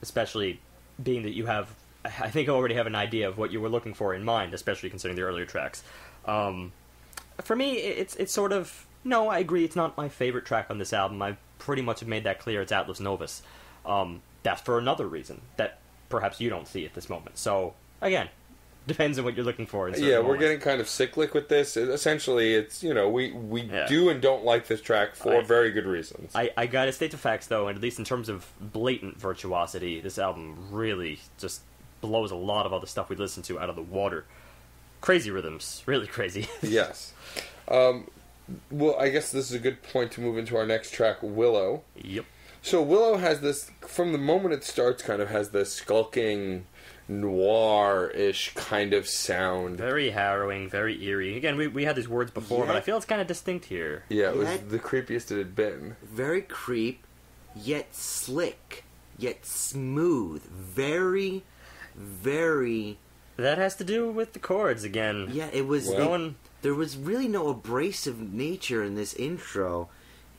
especially being that you have, I think, already have an idea of what you were looking for in mind, especially considering the earlier tracks. For me, it's sort of, no, I agree, it's not my favorite track on this album. I pretty much have made that clear. It's Atlas Novus. That's for another reason that perhaps you don't see at this moment. So, again, depends on what you're looking for. Yeah, we're getting kind of cyclic with this. Essentially, it's, we do and don't like this track for very good reasons. I gotta state the facts, though, and at least in terms of blatant virtuosity, this album really just blows a lot of other stuff we listen to out of the water. Crazy rhythms. Really crazy. Yes. Well, I guess this is a good point to move into our next track, Willow. Yep. So Willow has this, from the moment it starts, kind of has this skulking, noir-ish kind of sound. Very harrowing, very eerie. Again, we had these words before, but I feel it's kind of distinct here. Yeah, it was the creepiest it had been. Very creep, yet slick, yet smooth. Very, very... That has to do with the chords again. Yeah, it was... Well, there was really no abrasive nature in this intro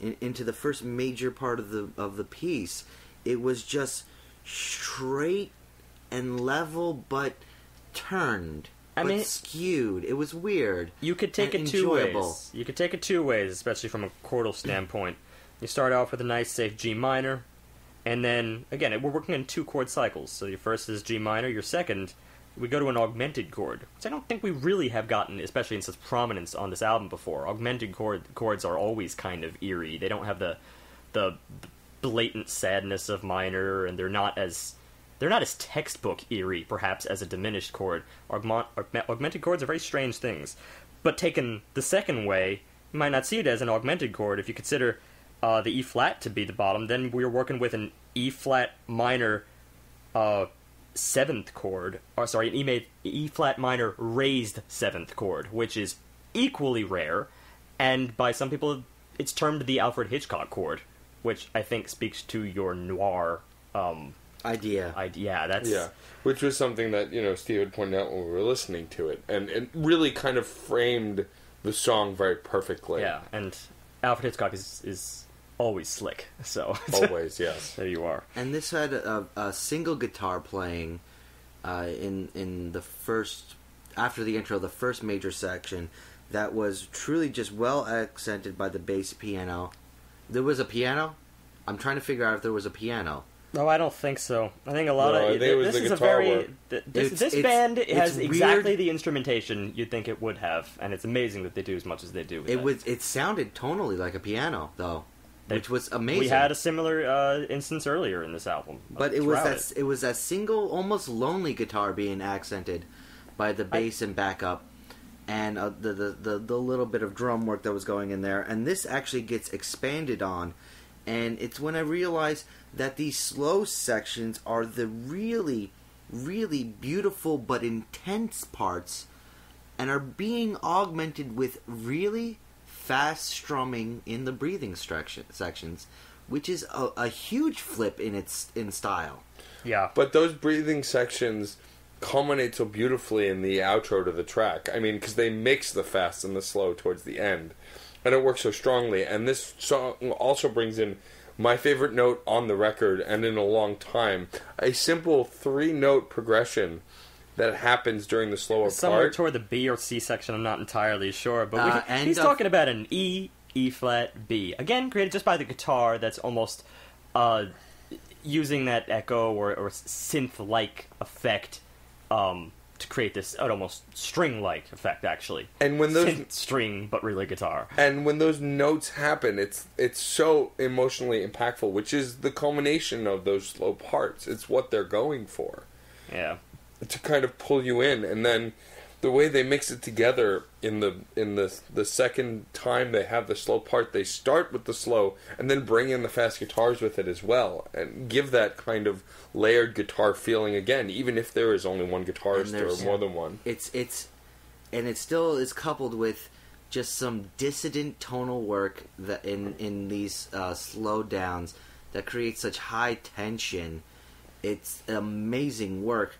into the first major part of the piece. It was just straight and level, but turned, skewed. It was weird. You could take it two ways. You could take it two ways, especially from a chordal standpoint. You start off with a nice, safe G minor, and then, again, we're working in 2 chord cycles. So your first is G minor, your second, we go to an augmented chord, which I don't think we really have gotten, especially in such prominence on this album before. Augmented chords are always kind of eerie. They don't have the blatant sadness of minor, and they're not as textbook eerie, perhaps, as a diminished chord. Augmented chords are very strange things. But taken the second way, you might not see it as an augmented chord. If you consider the E flat to be the bottom, then we're working with an E flat minor 7th chord, an E flat minor raised 7th chord, which is equally rare, and by some people it's termed the Alfred Hitchcock chord, which I think speaks to your noir idea. Which was something that, Steve had pointed out when we were listening to it, and it really kind of framed the song very perfectly. Yeah, and Alfred Hitchcock is always slick, so... Always, yes. There you are. And this had a single guitar playing in the first... After the intro, the first major section, that was truly just well accented by the bass piano. There was a piano? I'm trying to figure out if there was a piano. No, I don't think so. I think a lot of... This is a very... This band has exactly the instrumentation you'd think it would have, and it's amazing that they do as much as they do. It sounded tonally like a piano, though. Which was amazing. We had a similar instance earlier in this album. But it was that single, almost lonely guitar being accented by the bass and backup, and the little bit of drum work that was going in there. And this actually gets expanded on, and it's when I realized that these slow sections are the really, really beautiful but intense parts, and are being augmented with really fast strumming in the breathing sections, which is a huge flip in style. Yeah. But those breathing sections culminate so beautifully in the outro to the track. I mean, because they mix the fast and the slow towards the end. And it works so strongly. And this song also brings in my favorite note on the record, and in a long time, a simple 3-note progression that happens during the slower Somewhere part. toward the B or C section, I'm not entirely sure. But And he's talking about an E, E flat, B. Again, created just by the guitar that's almost using that echo or synth-like effect to create this almost string-like effect, actually. And when those Synth string, but really guitar. And when those notes happen, it's so emotionally impactful, which is the culmination of those slow parts. It's what they're going for. Yeah. To kind of pull you in, and then the way they mix it together in the second time they have the slow part, they start with the slow and then bring in the fast guitars with it as well, and give that kind of layered guitar feeling again, even if there is only one guitarist or more than one. And it still is coupled with just some dissident tonal work that in these slow downs that creates such high tension. It's amazing work,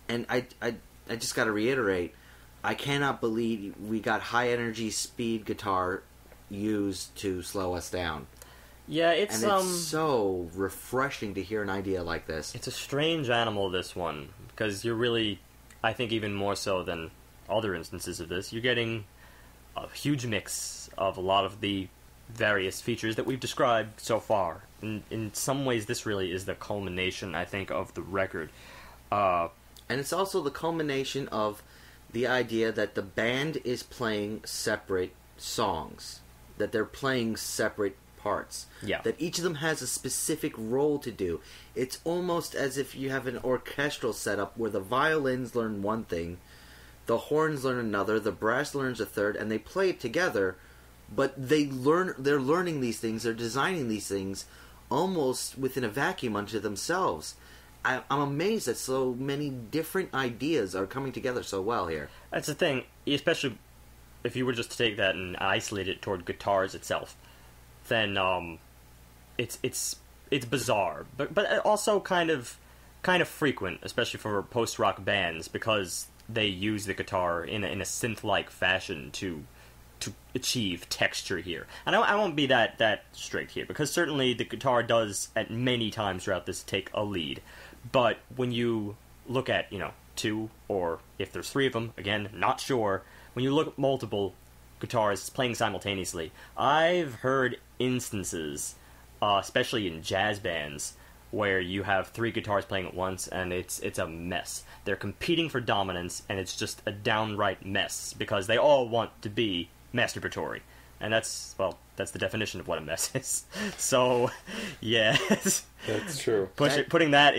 and I just got to reiterate, I cannot believe we got high energy speed guitar used to slow us down. Yeah, it's so refreshing to hear an idea like this. It's a strange animal, this one, because you're really, I think even more so than other instances of this, you're getting a huge mix of a lot of the various features that we've described so far. In some ways, this really is the culmination, I think, of the record. And it's also the culmination of the idea that the band is playing separate songs, that they're playing separate parts, that each of them has a specific role to do. It's almost as if you have an orchestral setup where the violins learn one thing, the horns learn another, the brass learns a third, and they play it together, but they're learning these things, they're designing these things almost within a vacuum unto themselves. I'm amazed that so many different ideas are coming together so well here. That's the thing, especially if you were just to take that and isolate it toward guitars itself, then it's bizarre, but also kind of frequent, especially for post-rock bands, because they use the guitar in a synth-like fashion to achieve texture here. And I won't be that strict here, because certainly the guitar does at many times throughout this take a lead. But when you look at, two, or if there's three of them, again, not sure, when you look at multiple guitars playing simultaneously, I've heard instances, especially in jazz bands, where you have three guitars playing at once, and it's a mess. They're competing for dominance, and it's just a downright mess, because they all want to be masturbatory. And that's the definition of what a mess is. So, yeah. That's true. Putting that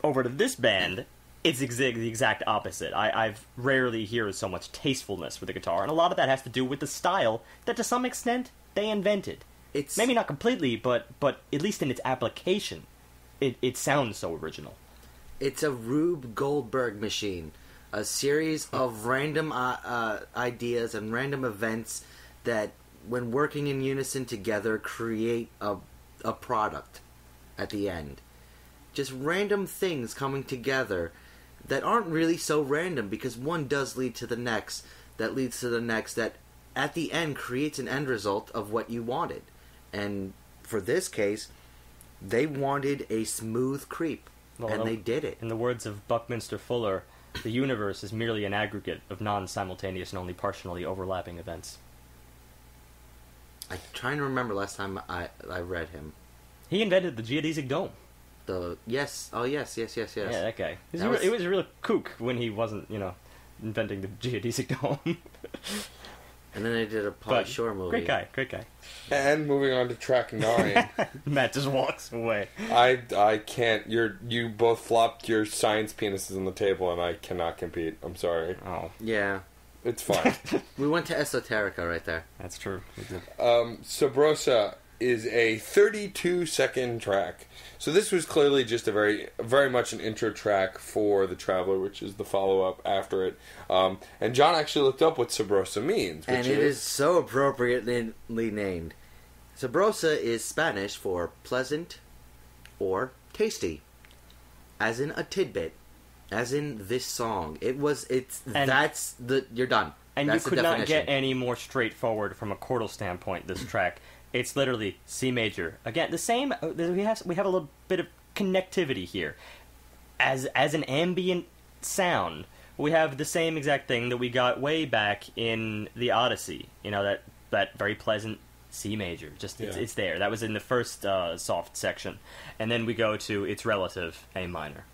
over to this band, it's the exact opposite. I've rarely heard so much tastefulness with the guitar, and a lot of that has to do with the style that, to some extent, they invented. It's maybe not completely, but at least in its application, it sounds so original. It's a Rube Goldberg machine. A series of random ideas and random events that, when working in unison together, create a product at the end. Just random things coming together that aren't really so random, because one does lead to the next, that leads to the next, that at the end creates an end result of what you wanted. And for this case, they wanted a smooth creep, and they did it. In the words of Buckminster Fuller, the universe is merely an aggregate of non-simultaneous and only partially overlapping events. I'm trying to remember last time I read him. He invented the geodesic dome. Yes. Yeah, that guy. He was a real kook when he wasn't, inventing the geodesic dome. And then they did a Pauly Shore movie. Great guy. And moving on to track 9. Matt just walks away. I can't. You both flopped your science penises on the table, and I cannot compete. I'm sorry. Oh. Yeah. It's fine. We went to Esoterica right there. That's true. We did. Sabrosa is a 32-second track. So this was clearly just a very much an intro track for The Traveler, which is the follow-up after it. And John actually looked up what Sabrosa means. And it is so appropriately named. Sabrosa is Spanish for pleasant or tasty, as in a tidbit, as in this song. You're done. And That's you could not get any more straightforward from a chordal standpoint, this track. It's literally C major. Again, the same, we have a little bit of connectivity here. As an ambient sound, we have the same exact thing that we got way back in the Odyssey. You know, that very pleasant C major. It's there. That was in the first soft section. And then we go to its relative, A minor.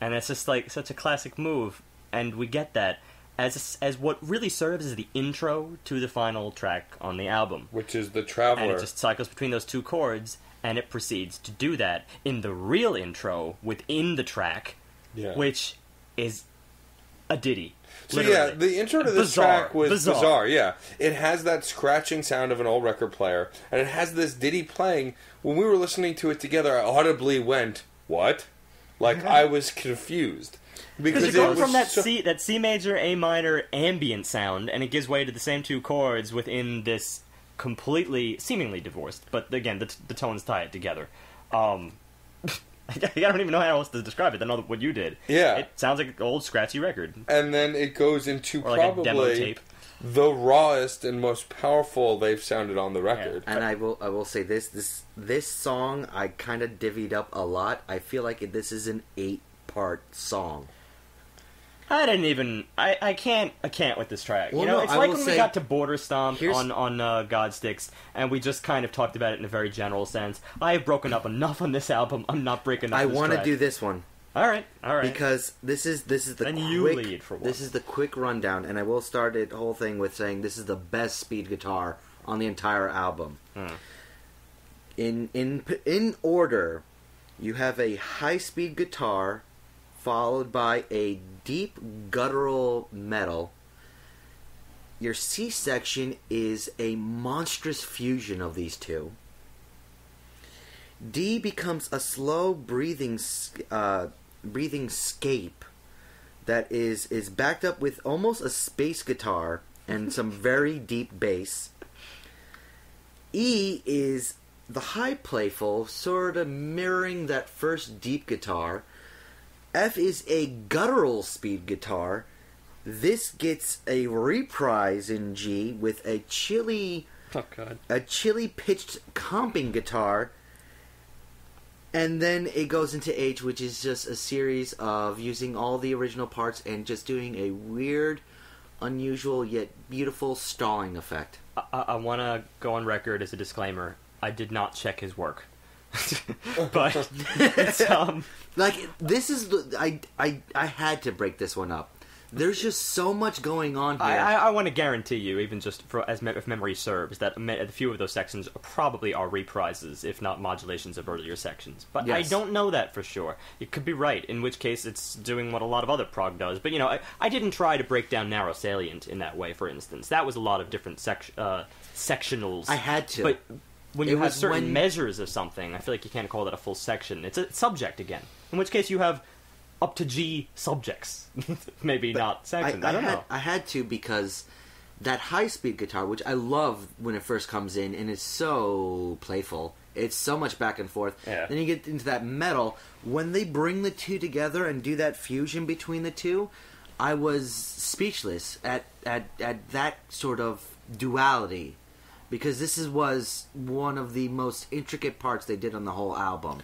And it's just like such a classic move, and we get that as what really serves as the intro to the final track on the album. Which is the Traveler. And it just cycles between those two chords, and it proceeds to do that in the real intro within the track, which is a ditty. So yeah, the intro to this track was bizarre. Yeah, it has that scratching sound of an old record player, and it has this ditty playing. When we were listening to it together, I audibly went, "What?" Like I was confused because you're going from that C major A minor ambient sound, and it gives way to the same two chords within this completely seemingly divorced, but again the tones tie it together. I don't even know how else to describe it than what you did. Yeah. It sounds like an old scratchy record. And then it goes into or like a demo probably tape. The rawest and most powerful they've sounded on the record. Yeah. And I will say this song I kind of divvied up a lot. I feel like this is an 8-part song. I can't with this track. Well, it's like when we got to Border Stomp on Godsticks, and we just kind of talked about it in a very general sense. I have broken up enough on this album. I'm not breaking up. I want to do this one. All right. Because this is the quick rundown, and I will start the whole thing with saying this is the best speed guitar on the entire album. In order, you have a high speed guitar, followed by a deep guttural metal. Your C section is a monstrous fusion of these two. D becomes a slow breathing scape that is backed up with almost a space guitar and some very deep bass. E is the high playful, sort of mirroring that first deep guitar. F is a guttural speed guitar. This gets a reprise in G with a chilly pitched comping guitar. And then it goes into H, which is just a series of using all the original parts and just doing a weird, unusual, yet beautiful stalling effect. I want to go on record as a disclaimer. I did not check his work. But it's, like, this is I had to break this one up. There's just so much going on here. I want to guarantee you, even just if memory serves, that a few of those sections probably are reprises, if not modulations of earlier sections. But yes. I don't know that for sure. You could be right, in which case it's doing what a lot of other prog does. But, I didn't try to break down narrow salient in that way, for instance. That was a lot of different sectionals. I had to. But when you have certain measures of something, I feel like you can't call that a full section. It's a subject again. In which case you have up to G subjects. Maybe but not sections. I don't know. I had to because that high-speed guitar, which I love when it first comes in, and it's so playful. It's so much back and forth. Yeah. Then you get into that metal. When they bring the two together and do that fusion between the two, I was speechless at that sort of duality. Because this was one of the most intricate parts they did on the whole album.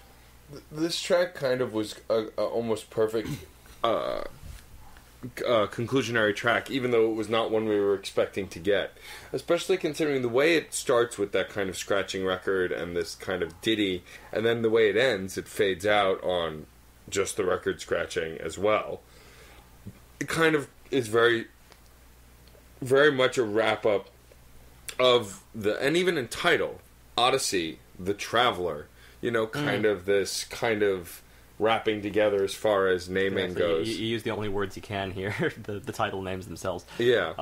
This track kind of was a almost perfect conclusionary track, even though it was not one we were expecting to get. Especially considering the way it starts with that kind of scratching record and this kind of ditty, and then the way it ends, it fades out on just the record scratching as well. It kind of is very, very much a wrap-up of and even in title, Odyssey, The Traveler, kind of this kind of wrapping together as far as naming goes. You use the only words you can here, the title names themselves. Yeah.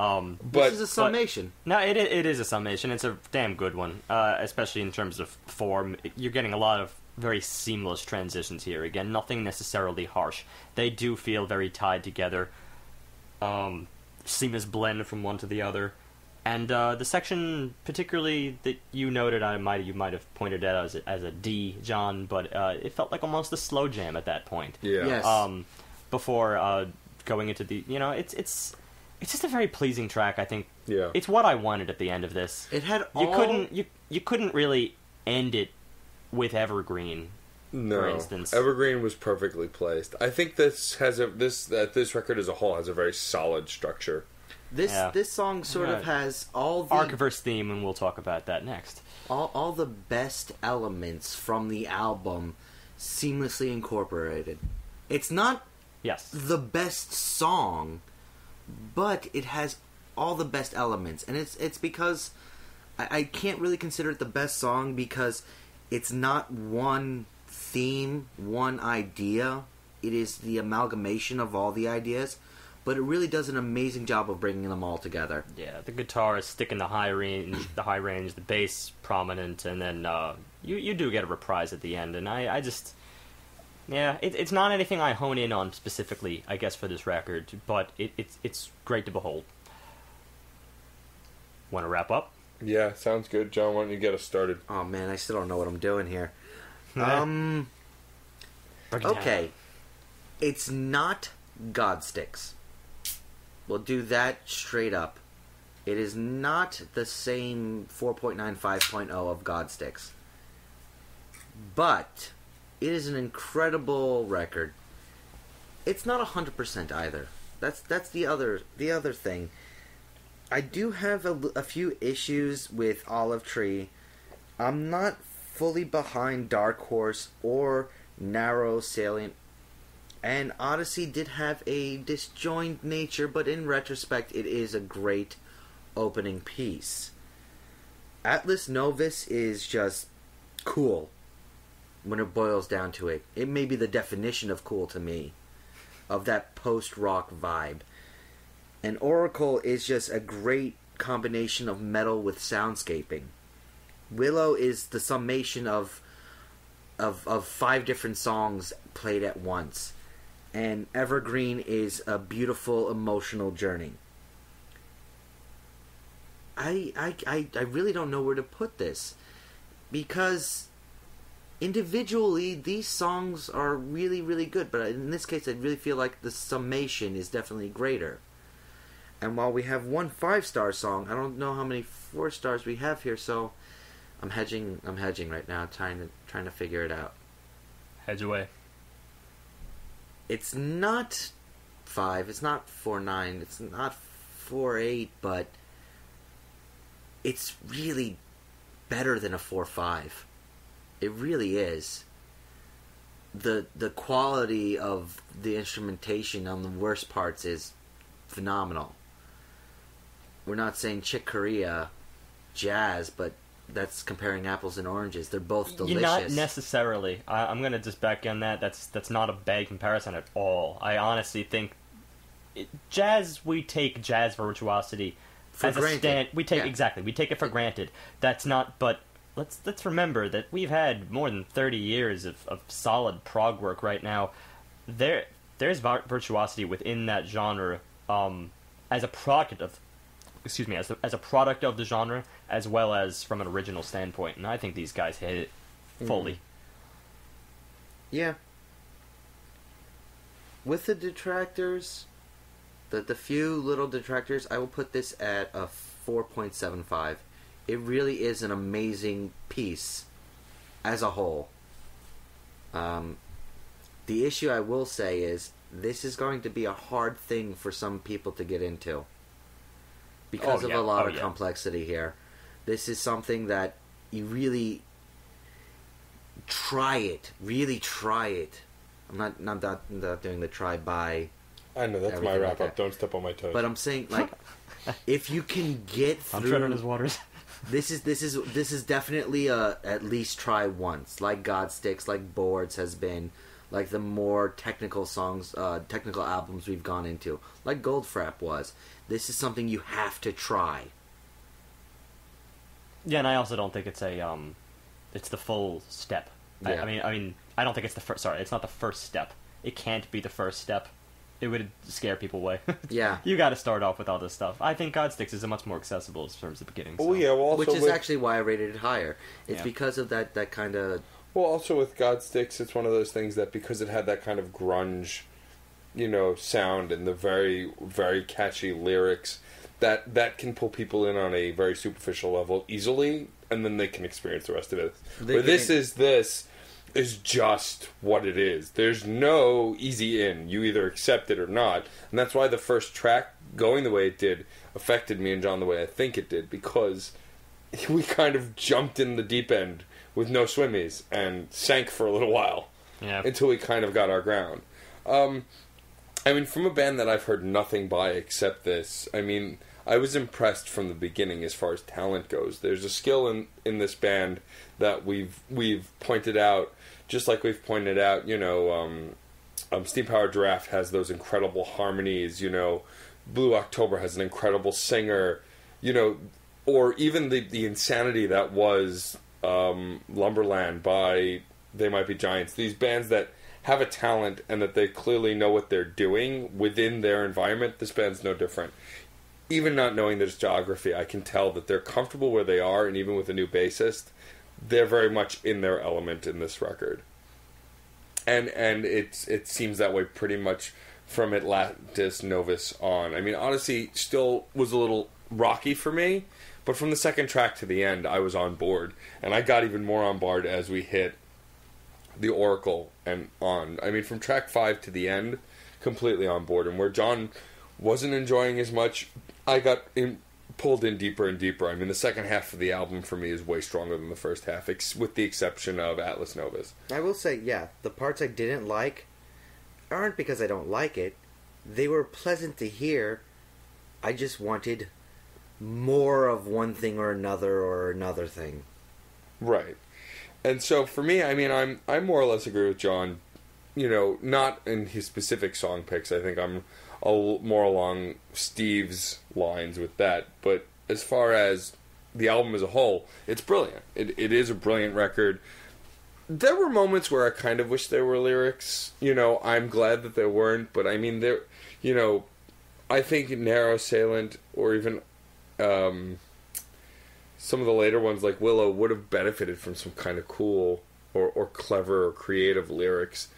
This is a summation. No, it is a summation. It's a damn good one, especially in terms of form. You're getting a lot of very seamless transitions here. Again, nothing necessarily harsh. They do feel very tied together. Seamless blend from one to the other. And the section, particularly that you noted, you might have pointed out as a D, John, but it felt like almost a slow jam at that point. Yeah. Yes. Before going into the, it's just a very pleasing track. I think. Yeah. It's what I wanted at the end of this. It had You couldn't really end it with Evergreen. No, for instance. Evergreen was perfectly placed. I think this record as a whole has a very solid structure. This song sort of has all the Archiverse theme, and we'll talk about that next. all the best elements from the album seamlessly incorporated. It's not the best song, but it has all the best elements, and it's because I can't really consider it the best song because it's not one theme, one idea. It is the amalgamation of all the ideas. But it really does an amazing job of bringing them all together. Yeah, the guitar is sticking the high range, the bass prominent, and then you do get a reprise at the end. And I just, it's not anything I hone in on specifically, I guess, for this record, but it's great to behold. Want to wrap up? Yeah, sounds good, John. Why don't you get us started? Oh man, I still don't know what I'm doing here. Okay, it's not Godsticks. We'll do that straight up. It is not the same 4.9 5.0 of Godsticks. But it is an incredible record. It's not 100% either. That's the other thing. I do have a few issues with Olive Tree. I'm not fully behind Dark Horse or Narrow Salient. And Odyssey did have a disjointed nature, but in retrospect, it is a great opening piece. Atlas Novus is just cool when it boils down to it. It may be the definition of cool to me, of that post-rock vibe. And Oracle is just a great combination of metal with soundscaping. Willow is the summation of 5 different songs played at once. And Evergreen is a beautiful emotional journey. I really don't know where to put this, because individually these songs are really, really good, but in this case I really feel like the summation is definitely greater. And while we have one 5-star song, I don't know how many 4 stars we have here, so I'm hedging right now, trying to figure it out. Hedge away. It's not 5, it's not 4.9, it's not 4.8, but it's really better than a 4.5. It really is. The quality of the instrumentation on the worst parts is phenomenal. We're not saying Chick Corea jazz, but that's comparing apples and oranges. They're both delicious. Not necessarily. I'm going to just back on that. That's not a bad comparison at all. I honestly think jazz, we take jazz virtuosity for as granted. We take it for granted. That's not. But let's remember that we've had more than 30 years of solid prog work right now. There's virtuosity within that genre as a product of. Excuse me, as a product of the genre, as well as from an original standpoint, and I think these guys hit it fully. Yeah. With the detractors, the few little detractors, I will put this at a 4.75. It really is an amazing piece as a whole. The issue I will say is this is going to be a hard thing for some people to get into. Because of a lot of complexity here. This is something that you really try it. Really try it. I'm not doing the try by. I know, that's my wrap up. Don't step on my toes. But I'm saying, like, if you can get through. I'm treading his waters. This is definitely a at least try once. Like Godsticks, like Boards has been. Like the more technical songs, technical albums we've gone into. Like Goldfrapp was. This is something you have to try. Yeah, and I also don't think it's it's the full step. Yeah. I mean, I don't think it's the first. Sorry, it's not the first step. It can't be the first step. it would scare people away. Yeah. You got to start off with all this stuff. I think Godsticks is a much more accessible in terms of beginning. Oh yeah, well, also which is actually why I rated it higher. It's Yeah. because of that kind of... Well, also with Godsticks, it's one of those things that because it had that kind of grunge, sound and the very, very catchy lyrics, that can pull people in on a very superficial level easily, and then they can experience the rest of it. Where this is just what it is. There's no easy in. You either accept it or not. And that's why the first track, going the way it did, affected me and John the way I think it did, because we kind of jumped in the deep end with no swimmies and sank for a little while until we kind of got our ground. From a band that I've heard nothing by except this, I was impressed from the beginning as far as talent goes. There's a skill in this band that we've pointed out, just like we've pointed out, Steam Powered Giraffe has those incredible harmonies, Blue October has an incredible singer, or even the insanity that was Lumberland by They Might Be Giants. These bands that have a talent and that they clearly know what they're doing within their environment. This band's no different. Even not knowing there's geography, I can tell that they're comfortable where they are, and even with a new bassist, they're very much in their element in this record. And it seems that way pretty much from Atlantis Novus on. Odyssey still was a little rocky for me, but from the second track to the end, I was on board. And I got even more on board as we hit the Oracle and on. From track 5 to the end, completely on board. And where John wasn't enjoying as much, I got pulled in deeper and deeper. The second half of the album for me is way stronger than the first half, with the exception of Atlas Novus. I will say, yeah, the parts I didn't like aren't because I don't like it. They were pleasant to hear. I just wanted more of one thing or another thing. Right. And so for me, I more or less agree with John. Not in his specific song picks. I think I'm more along Steve's lines with that. But as far as the album as a whole, it's brilliant. It is a brilliant record. There were moments where I kind of wish there were lyrics. I'm glad that there weren't. But there, I think Narrow Salient or even some of the later ones like Willow would have benefited from some kind of cool or clever or creative lyrics.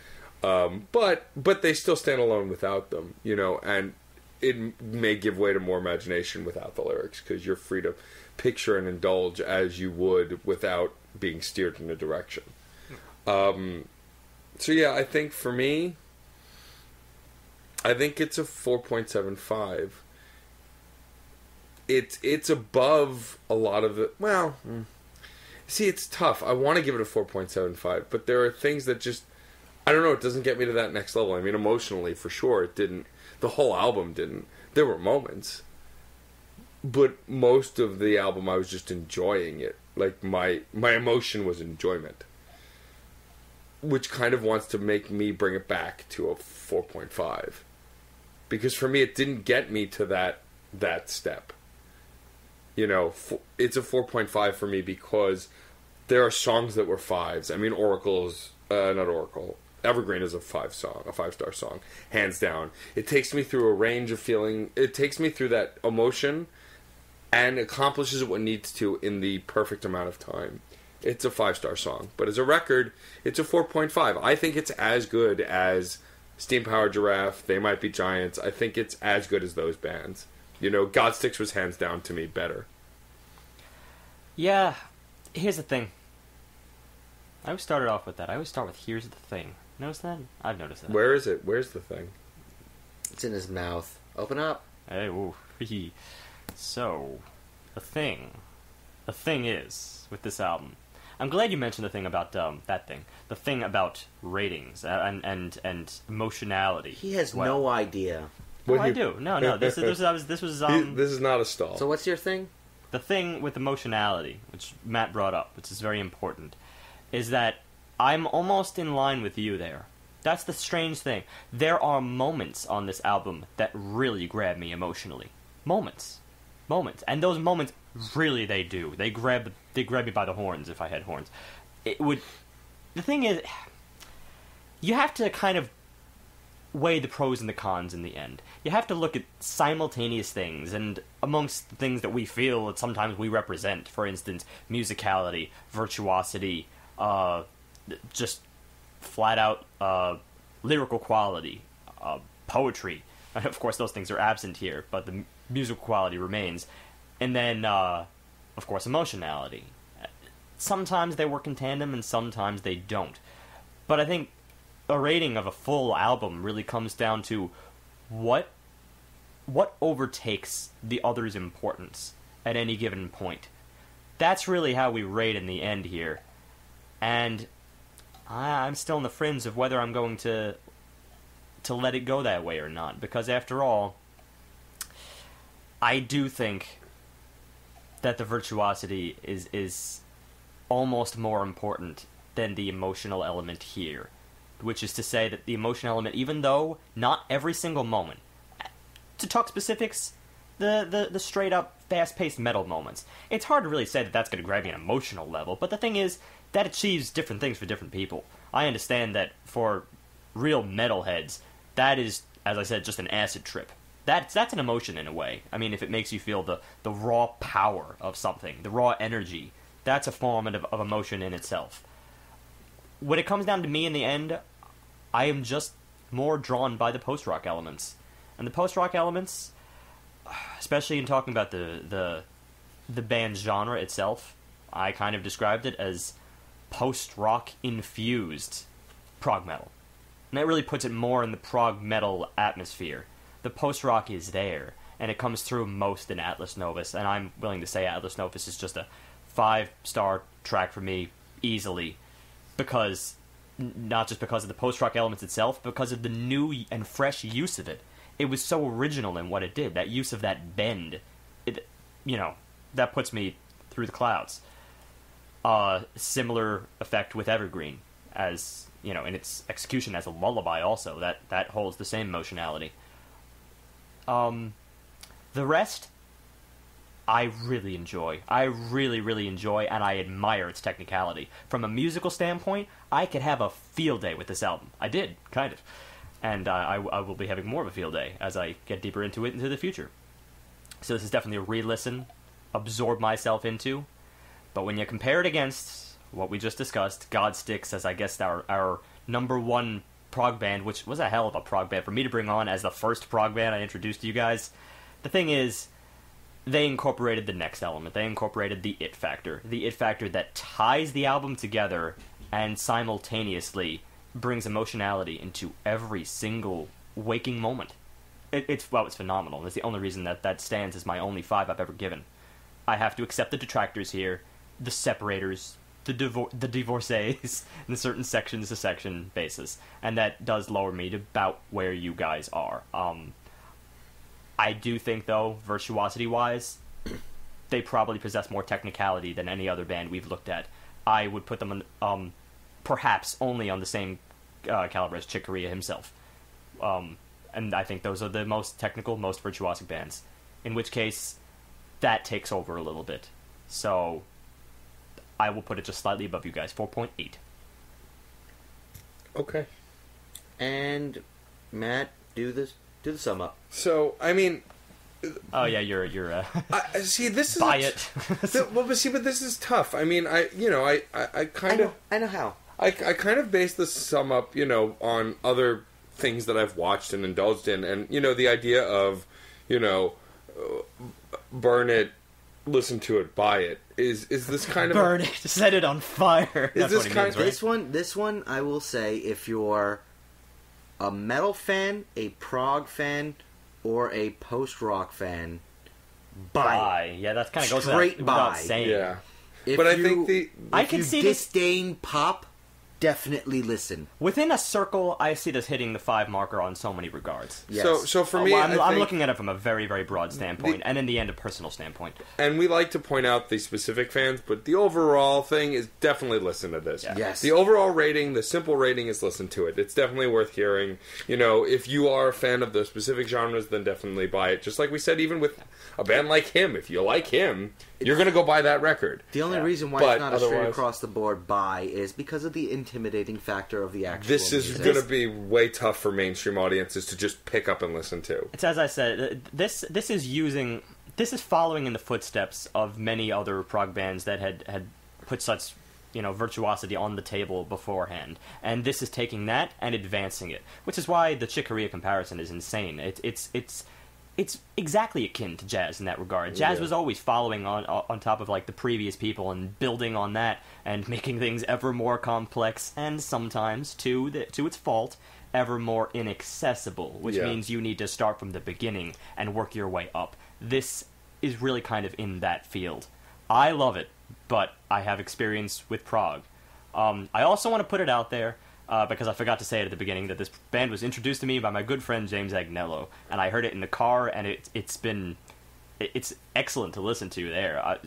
But they still stand alone without them, and it may give way to more imagination without the lyrics, because you're free to picture and indulge as you would without being steered in a direction. So yeah, I think for me, it's a 4.75. It's above a lot of it. Well, see, it's tough. I want to give it a 4.75, but there are things that just, I don't know, it doesn't get me to that next level. Emotionally, for sure, it didn't. The whole album didn't. There were moments. But most of the album, I was just enjoying it. Like, my emotion was enjoyment. Which kind of wants to make me bring it back to a 4.5. Because for me, it didn't get me to that step. It's a 4.5 for me because there are songs that were 5s. Oracle's, not Oracle. Evergreen is a 5-star song, hands down. It takes me through a range of feeling. It takes me through that emotion and accomplishes what it needs to in the perfect amount of time. It's a 5-star song. But as a record, it's a 4.5. I think it's as good as Steam Powered Giraffe, They Might Be Giants. I think it's as good as those bands. Godsticks was hands down to me better. Yeah, here's the thing. I always started off with that. I always start with here's the thing. Notice that? I've noticed that. Where is it? Where's the thing? It's in his mouth. Open up. Hey, ooh. So, the thing is, with this album, I'm glad you mentioned the thing about that thing. The thing about ratings and emotionality. He has no idea. Well, I do. No. This was this is not a stall. So what's your thing? The thing with emotionality, which Matt brought up, which is very important, is that I'm almost in line with you there. That's the strange thing. There are moments on this album that really grab me emotionally. Moments. And those moments, really they do. They grab me by the horns if I had horns. The thing is, you have to kind of weigh the pros and the cons in the end. You have to look at simultaneous things, and amongst the things that we feel that sometimes we represent, for instance, musicality, virtuosity, just flat-out lyrical quality, poetry. And of course, those things are absent here, but the musical quality remains. And then, of course, emotionality. Sometimes they work in tandem, and sometimes they don't. But I think a rating of a full album really comes down to what overtakes the other's importance at any given point. That's really how we rate in the end here. And I'm still on the fringe of whether I'm going to let it go that way or not. Because after all, I do think that the virtuosity is almost more important than the emotional element here. Which is to say that the emotional element, even though not every single moment, to talk specifics, the straight-up, fast-paced metal moments, it's hard to really say that that's going to grab you on an emotional level, but the thing is, that achieves different things for different people. I understand that for real metalheads, that is, as I said, just an acid trip. That's an emotion in a way. I mean, if it makes you feel the raw power of something, the raw energy, that's a form of emotion in itself. When it comes down to me in the end, I am just more drawn by the post-rock elements. And the post-rock elements, especially in talking about the band's genre itself, I kind of described it as post-rock infused prog metal. And that really puts it more in the prog metal atmosphere. The post-rock is there, and it comes through most in Atlas Novus, and I'm willing to say Atlas Novus is just a 5-star track for me, easily. Because, not just because of the post-rock elements itself, but because of the new and fresh use of it. It was so original in what it did. That use of that bend, that puts me through the clouds. Similar effect with Evergreen, as, in its execution as a lullaby also. That holds the same emotionality. The rest, I really enjoy. I really, really enjoy, and I admire its technicality. From a musical standpoint, I could have a field day with this album. I did, kind of. And I will be having more of a field day as I get deeper into it into the future. So this is definitely a re-listen, absorb myself into. But when you compare it against what we just discussed, Godsticks as I guess our number one prog band, which was a hell of a prog band for me to bring on as the first prog band I introduced to you guys. The thing is, they incorporated the next element. They incorporated the it factor. The it factor that ties the album together and simultaneously brings emotionality into every single waking moment. It's phenomenal. That's the only reason that stands as my only 5 I've ever given. I have to accept the detractors here, the separators, the divorcees, in certain sections to section basis, and that does lower me to about where you guys are. I do think, though, virtuosity-wise, they probably possess more technicality than any other band we've looked at. I would put them on, perhaps only on the same caliber as Chick Corea himself. And I think those are the most technical, most virtuosic bands. In which case, that takes over a little bit. So, I will put it just slightly above you guys, 4.8. Okay. And, Matt, do the sum up. So, I mean... Oh, yeah, you're see, this is... Buy it. But this is tough. I mean, I know how. I kind of base the sum up, on other things that I've watched and indulged in. And, the idea of, burn it, listen to it, buy it. Is this kind of... Burn it, set it on fire. Is this kind of... Right? This one, I will say, if you're a metal fan, a prog fan, or a post-rock fan, buy. Yeah, that kind of goes straight without saying. Yeah. I think if you disdain pop, definitely listen. Within a circle, I see this hitting the 5 marker on so many regards. Yes. So for me, I'm looking at it from a very, very broad standpoint, and in the end, a personal standpoint. And we like to point out the specific fans, but the overall thing is definitely listen to this. Yeah. Yes. The overall rating, the simple rating is listen to it. It's definitely worth hearing. If you are a fan of the specific genres, then definitely buy it. Just like we said, even with a band like him, if you like him, you're going to go buy that record. The only reason why But it's not a straight otherwise- across the board buy is because of the intimidating factor of the actual This is music. going to be way tough for mainstream audiences to just pick up and listen to. It's as I said. This is following in the footsteps of many other prog bands that had put such virtuosity on the table beforehand, and this is taking that and advancing it, which is why the Chick Corea comparison is insane. It's exactly akin to jazz in that regard. Jazz was always following on top of like the previous people and building on that and making things ever more complex and sometimes, to its fault, ever more inaccessible, which means you need to start from the beginning and work your way up. This is really kind of in that field. I love it, but I have experience with prog. I also want to put it out there, because I forgot to say it at the beginning, that this band was introduced to me by my good friend James Agnello, and I heard it in the car, and it's excellent to listen to there.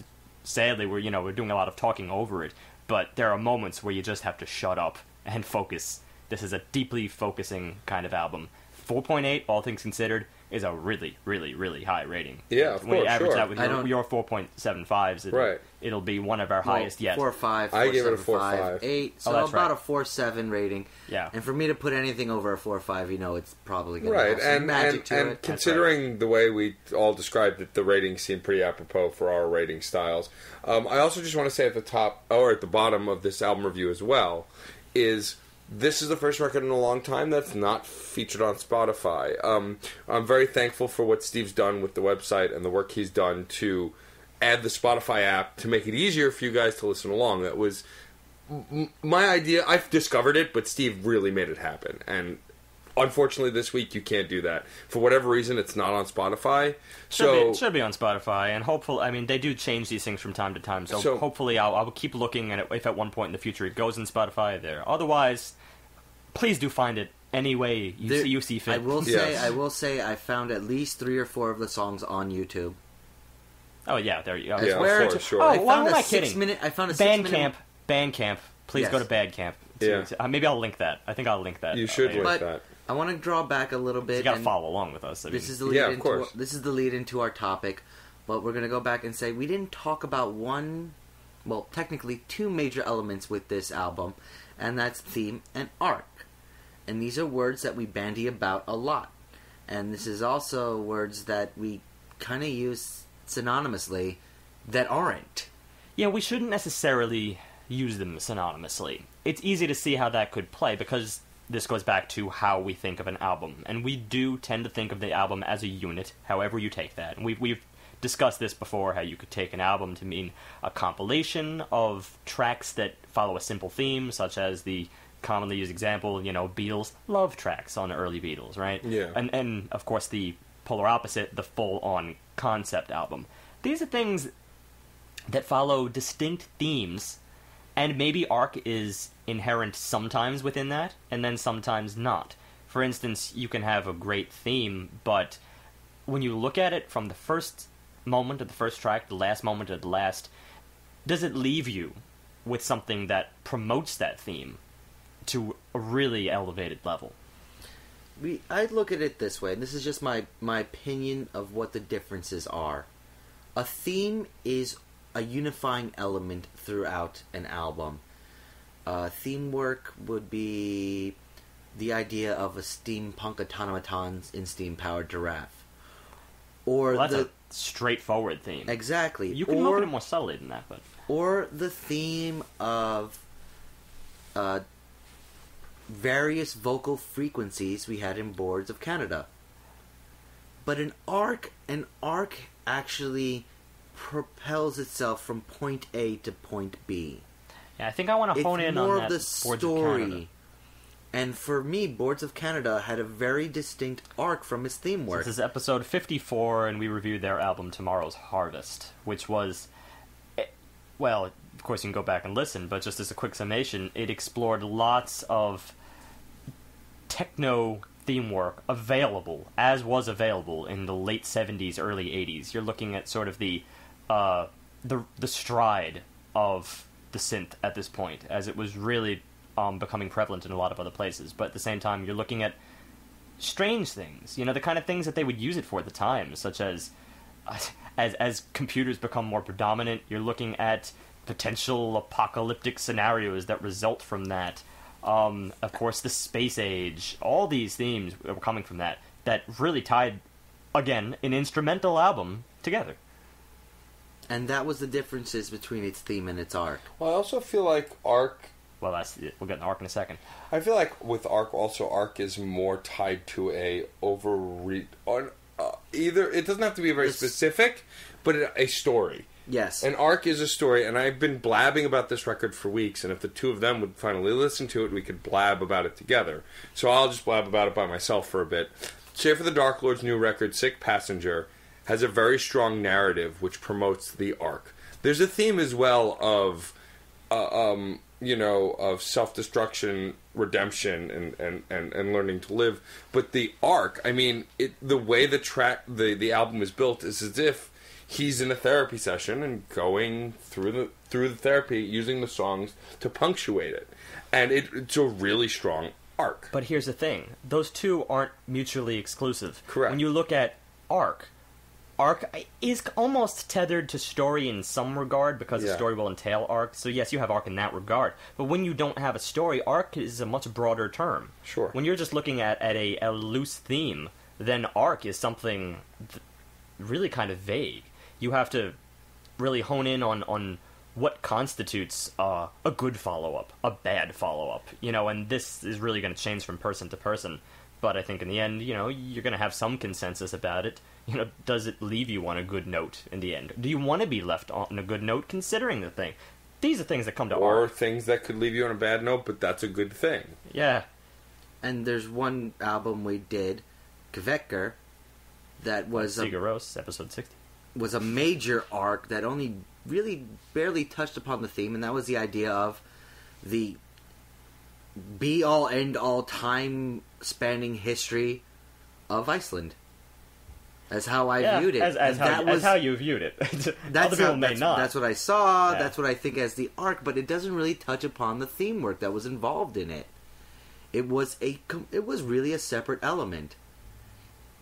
Sadly, we're doing a lot of talking over it, but there are moments where you just have to shut up and focus. This is a deeply focusing kind of album. 4.8, all things considered, is a really, really, really high rating. Yeah, of when you course, average sure. that with your 4.75s, it'll be one of our highest yet. 4.5. I gave it a 4.75, 8. So that's about right. a 4.7 rating. Yeah. And for me to put anything over a 4.5, it's probably going to have some and magic to and it. considering the way we all described it, the ratings seem pretty apropos for our rating styles. I also just want to say at the top, or at the bottom of this album review as well, is this is the first record in a long time that's not featured on Spotify. I'm very thankful for what Steve's done with the website and the work he's done to add the Spotify app to make it easier for you guys to listen along. That was my idea. I've discovered it, but Steve really made it happen. And unfortunately, this week you can't do that. For whatever reason, it's not on Spotify. Should be on Spotify, and hopefully, they do change these things from time to time. So hopefully, I'll keep looking, and if at one point in the future it goes on Spotify, there. Otherwise, please do find it any way you see fit. I will say, I found at least 3 or 4 of the songs on YouTube. Oh yeah, there you go. Yeah, of course, sure. Oh, why am I kidding? I found a 6-minute... Bandcamp. Please go to Bandcamp. Yeah. Maybe I'll link that. I think I'll link that. You should link But that. I want to draw back a little bit. You got to follow along with us. This is the lead of course. This is the lead into our topic, but we're going to go back and say we didn't talk about technically 2 major elements with this album, and that's theme and arc. And these are words that we bandy about a lot. And this is also words that we kind of use synonymously that aren't. Yeah, we shouldn't necessarily use them synonymously. It's easy to see how that could play, because this goes back to how we think of an album. And we do tend to think of the album as a unit, however you take that. And we've discussed this before, how you could take an album to mean a compilation of tracks that follow a simple theme, such as the commonly used example, Beatles love tracks on early Beatles, right? Yeah. And of course, the polar opposite, the full-on concept album. These are things that follow distinct themes, and maybe arc is inherent sometimes within that, and then sometimes not. For instance, you can have a great theme, but when you look at it from the first moment of the first track, the last moment of the last, does it leave you with something that promotes that theme to a really elevated level? I look at it this way, and this is just my opinion of what the differences are. A theme is a unifying element throughout an album. Theme work would be the idea of a steampunk automaton in steam-powered giraffe. That's a straightforward theme. Exactly. You can look at it more subtly than that, but... Or the theme of various vocal frequencies we had in Boards of Canada. But an arc actually propels itself from point A to point B. Yeah, I think I want to hone in on that. It's more of the story. And for me, Boards of Canada had a very distinct arc from its theme work. This is episode 54, and we reviewed their album Tomorrow's Harvest, which was... Well, of course you can go back and listen, but just as a quick summation, it explored lots of techno theme work available in the late 70s, early 80s. You're looking at sort of the stride of the synth at this point, as it was really becoming prevalent in a lot of other places. But at the same time, you're looking at strange things, the kind of things that they would use it for at the time, such as as computers become more predominant, you're looking at potential apocalyptic scenarios that result from that. Of course, the space age, all these themes were coming from that really tied, again, an instrumental album together. And that was the differences between its theme and its arc. Well, I also feel like Arc... Well, we'll get to Arc in a second. I feel like with Arc, also, Arc is more tied to a either... It doesn't have to be very specific, but a story. Yes. An arc is a story, and I've been blabbing about this record for weeks, and if the two of them would finally listen to it, we could blab about it together. So I'll just blab about it by myself for a bit. Shade for the Dark Lord's new record, Sick Passenger, has a very strong narrative which promotes the arc. There's a theme as well of, of self-destruction, redemption, and learning to live. But the arc, I mean, the way the album is built is as if he's in a therapy session and going through the therapy, using the songs to punctuate it. And it's a really strong arc. But here's the thing. Those two aren't mutually exclusive. Correct. When you look at Arc is almost tethered to story in some regard because the story will entail arc. So yes, you have arc in that regard. But when you don't have a story, arc is a much broader term. Sure. When you're just looking at a loose theme, then arc is something really kind of vague. You have to really hone in on what constitutes a good follow-up, a bad follow-up, and this is really going to change from person to person. But I think in the end, you're going to have some consensus about it. Does it leave you on a good note in the end? Do you want to be left on a good note considering the thing? These are things that come to art. Or things that could leave you on a bad note, but that's a good thing. Yeah. And there's one album we did, Kvekker, that was Sigaros, episode 60. Was a major arc that only really barely touched upon the theme, and that was the idea of the be-all, end-all, time-spanning history of Iceland. That's how I viewed it. As how you viewed it. Other people may not. That's what I saw. Yeah. That's what I think as the arc, but it doesn't really touch upon the theme work that was involved in it. It was really a separate element.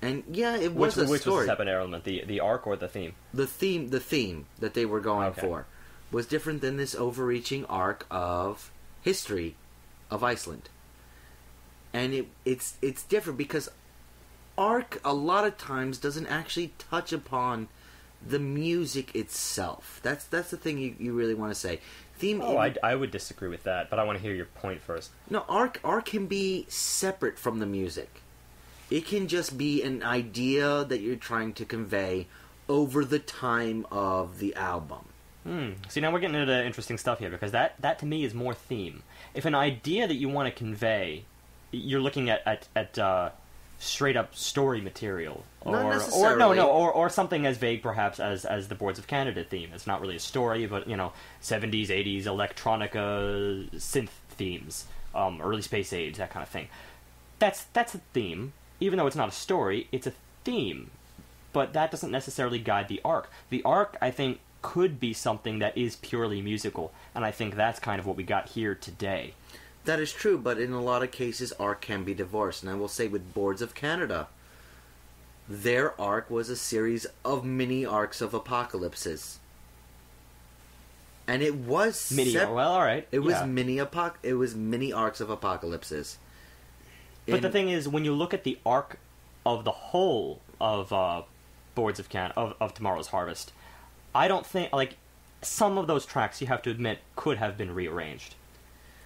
And yeah, it was a story. Which was the separate element, the arc or the theme? The theme that they were going for was different than this overreaching arc of history of Iceland. And it's different because arc a lot of times doesn't actually touch upon the music itself. That's the thing you really want to say. Theme. I would disagree with that, but I want to hear your point first. No, arc can be separate from the music. It can just be an idea that you're trying to convey over the time of the album. See, now we're getting into interesting stuff here, because that to me is more theme. If an idea that you want to convey, you're looking at straight up story material, or something as vague perhaps as the Boards of Canada theme. It's not really a story, but 70s, 80s electronica synth themes, early space age, that kind of thing. That's a theme. Even though it's not a story, it's a theme. But that doesn't necessarily guide the arc. The arc, I think, could be something that is purely musical, and I think that's kind of what we got here today. That is true, but in a lot of cases, arc can be divorced. And I will say with Boards of Canada, their arc was a series of mini arcs of apocalypses. And it was... well, alright. It was mini arcs of apocalypses. But the thing is, when you look at the arc of the whole of Boards of Canada, of Tomorrow's Harvest, I don't think, some of those tracks, you have to admit, could have been rearranged.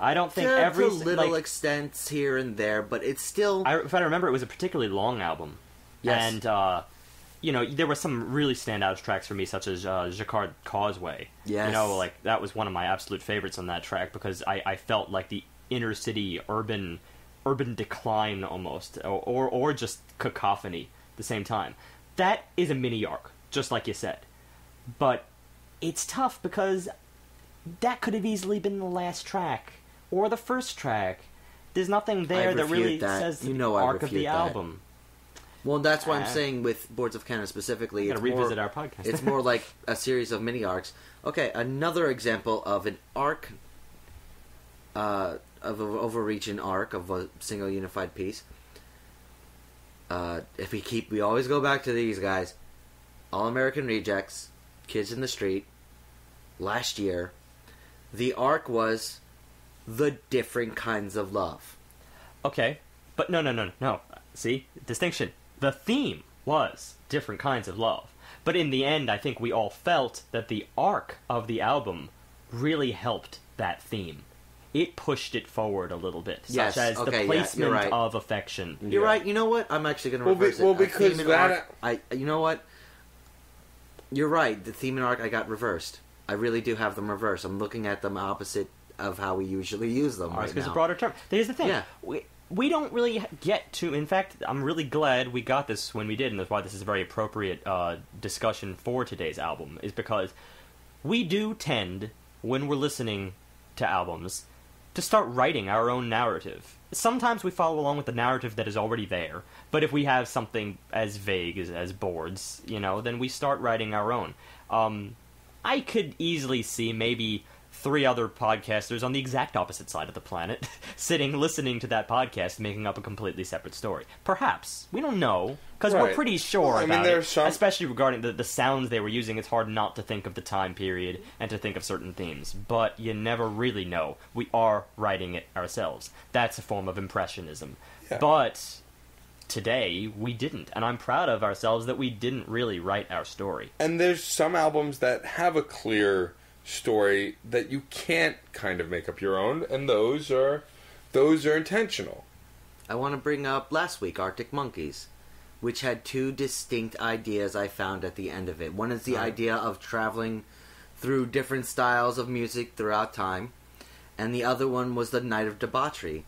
I don't think to little extents here and there, but it's still... if I remember, it was a particularly long album. Yes. And, there were some really standout tracks for me, such as Jacquard Causeway. Yes. That was one of my absolute favorites on that track, because I felt like the inner city, urban decline almost, or just cacophony at the same time. That is a mini arc, just like you said. But it's tough because that could have easily been the last track or the first track. There's nothing there that really says the arc of the album. Well, that's why I'm saying with Boards of Canada specifically, gotta revisit our podcast. It's more like a series of mini arcs. Okay, another example of an arc, of an overreaching arc of a single unified piece. We always go back to these guys. All American Rejects, Kids in the Street, last year. The arc was the different kinds of love. Okay, but no. See? Distinction. The theme was different kinds of love. But in the end, I think we all felt that the arc of the album really helped that theme. It pushed it forward a little bit, Yes, such as okay, the yeah, placement you're right. of affection. You're right. You know what? I'm actually going to reverse well, it. because theme and that- arc, you know what? You're right. The theme and arc I got reversed. I really do have them reversed. I'm looking at them opposite of how we usually use them right Because now. a broader term. Here's the thing. Yeah. We don't really get to... In fact, I'm really glad we got this when we did, and that's why this is a very appropriate discussion for today's album, is because we do tend, when we're listening to albums, to start writing our own narrative. Sometimes we follow along with the narrative that is already there, but if we have something as vague as boards, then we start writing our own. I could easily see maybe 3 other podcasters on the exact opposite side of the planet sitting, listening to that podcast, making up a completely separate story. Perhaps. We don't know, because we're Right. pretty sure Well, I mean, about there's it, some- especially regarding the sounds they were using. It's hard not to think of the time period and to think of certain themes, but you never really know. We are writing it ourselves. That's a form of impressionism. Yeah. But today, we didn't, and I'm proud of ourselves that we didn't really write our story. And there's some albums that have a clear story that you can't kind of make up your own, and those are intentional. I want to bring up last week, Arctic Monkeys, which had 2 distinct ideas I found at the end of it. One is the idea of traveling through different styles of music throughout time, and the other one was the Night of Debauchery.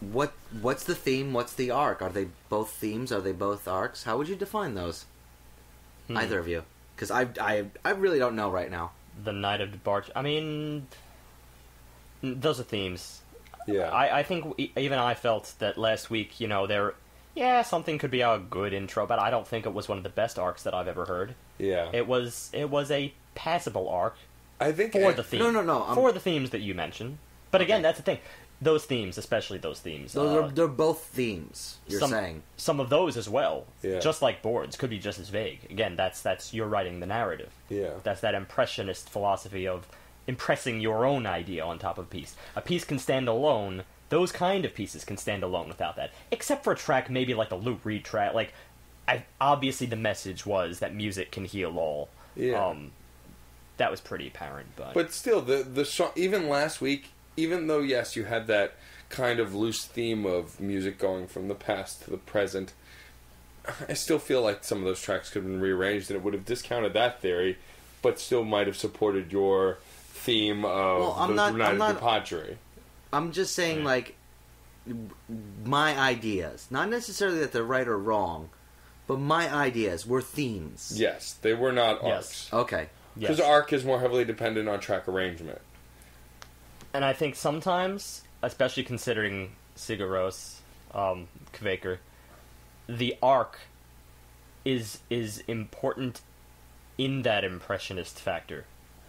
What's the theme? What's the arc? Are they both themes? Are they both arcs? How would you define those? Either of you, because I really don't know right now. The Night of Debauchery. I mean, those are themes. Yeah. I think even I felt that last week, something could be a good intro, but I don't think it was one of the best arcs that I've ever heard. Yeah. It was a passable arc I think for the theme. No. For the themes that you mentioned. But again, that's the thing. Those themes, especially those themes. They're both themes, you're saying. Some of those as well, Yeah. just like boards, could be just as vague. Again, that's you're writing the narrative. Yeah. That's that impressionist philosophy of impressing your own idea on top of a piece. A piece can stand alone. Those kind of pieces can stand alone without that. Except for a track maybe like the Lou Reed track. Obviously the message was that music can heal all. Yeah. That was pretty apparent, but... But still, the song, even last week, even though, yes, you had that kind of loose theme of music going from the past to the present, I still feel like some of those tracks could have been rearranged, and it would have discounted that theory, but still might have supported your theme of the Night of Debauchery. I'm just saying, my ideas. Not necessarily that they're right or wrong, but my ideas were themes. Yes, they were not Yes. arcs. Okay. Because arc is more heavily dependent on track arrangement. And I think sometimes, especially considering Sigur Rós, Kveker, the arc is important in that impressionist factor.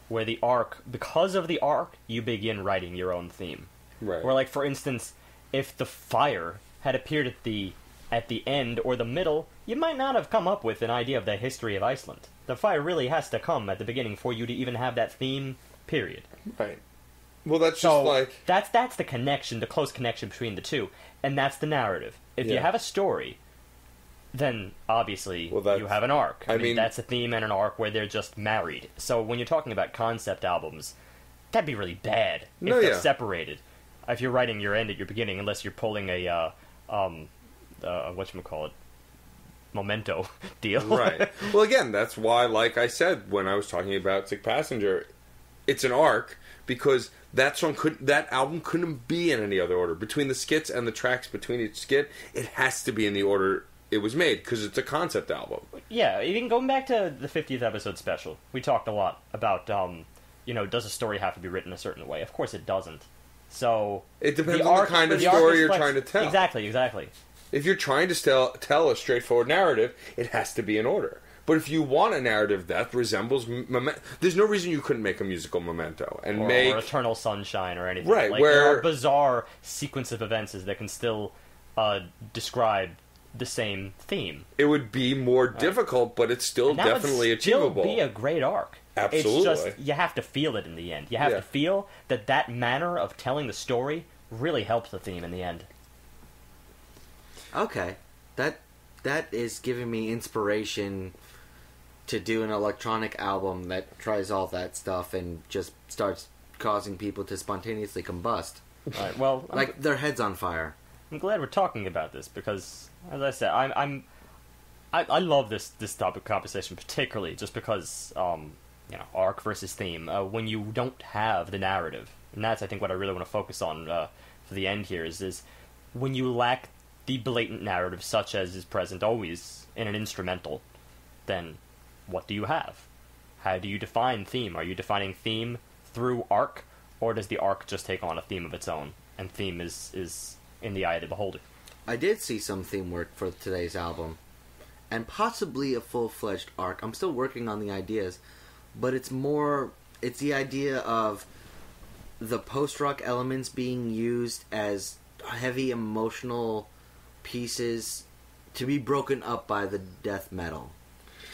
Where the arc, because of the arc, you begin writing your own theme. Right. Where, for instance, if the fire had appeared at the end or the middle, you might not have come up with an idea of the history of Iceland. The fire really has to come at the beginning for you to even have that theme, period. Right. Well, that's So just like... that's the connection, the close connection between the two, and that's the narrative. If you Yeah. have a story, then obviously Well, you have an arc. I mean, that's a theme and an arc where they're just married. So when you're talking about concept albums, that'd be really bad if No, they're yeah. separated. If you're writing your end at your beginning, unless you're pulling a whatchamacallit, Memento deal. Right. Well, again, that's why, like I said when I was talking about Sick Passenger, it's an arc because that album couldn't be in any other order. Between the skits and the tracks between each skit, it has to be in the order it was made because it's a concept album. Yeah, even going back to the 50th episode special, we talked a lot about, does a story have to be written a certain way? Of course it doesn't. So It depends on the kind of story you're trying to tell. Exactly. If you're trying to tell a straightforward narrative, it has to be in order. But if you want a narrative that resembles Memento, there's no reason you couldn't make a musical Memento and or make Eternal Sunshine or anything. Right, there are bizarre sequence of events that can still describe the same theme. It would be more difficult, but it's still And that definitely would still achievable. be a great arc. Absolutely. It's just, you have to feel it in the end. You have to feel that manner of telling the story really helps the theme in the end. Okay. That is giving me inspiration to do an electronic album that tries all that stuff and just starts causing people to spontaneously combust. All right, well, Like their heads on fire. I'm glad we're talking about this because, as I said, I love this topic of conversation particularly just because arc versus theme. When you don't have the narrative, and that's I think what I really want to focus on for the end here is when you lack the blatant narrative such as is present always in an instrumental, then what do you have? How do you define theme? Are you defining theme through arc, or does the arc just take on a theme of its own, and theme is in the eye of the beholder? I did see some theme work for today's album, and possibly a full-fledged arc. I'm still working on the ideas, but it's the idea of the post-rock elements being used as heavy emotional pieces to be broken up by the death metal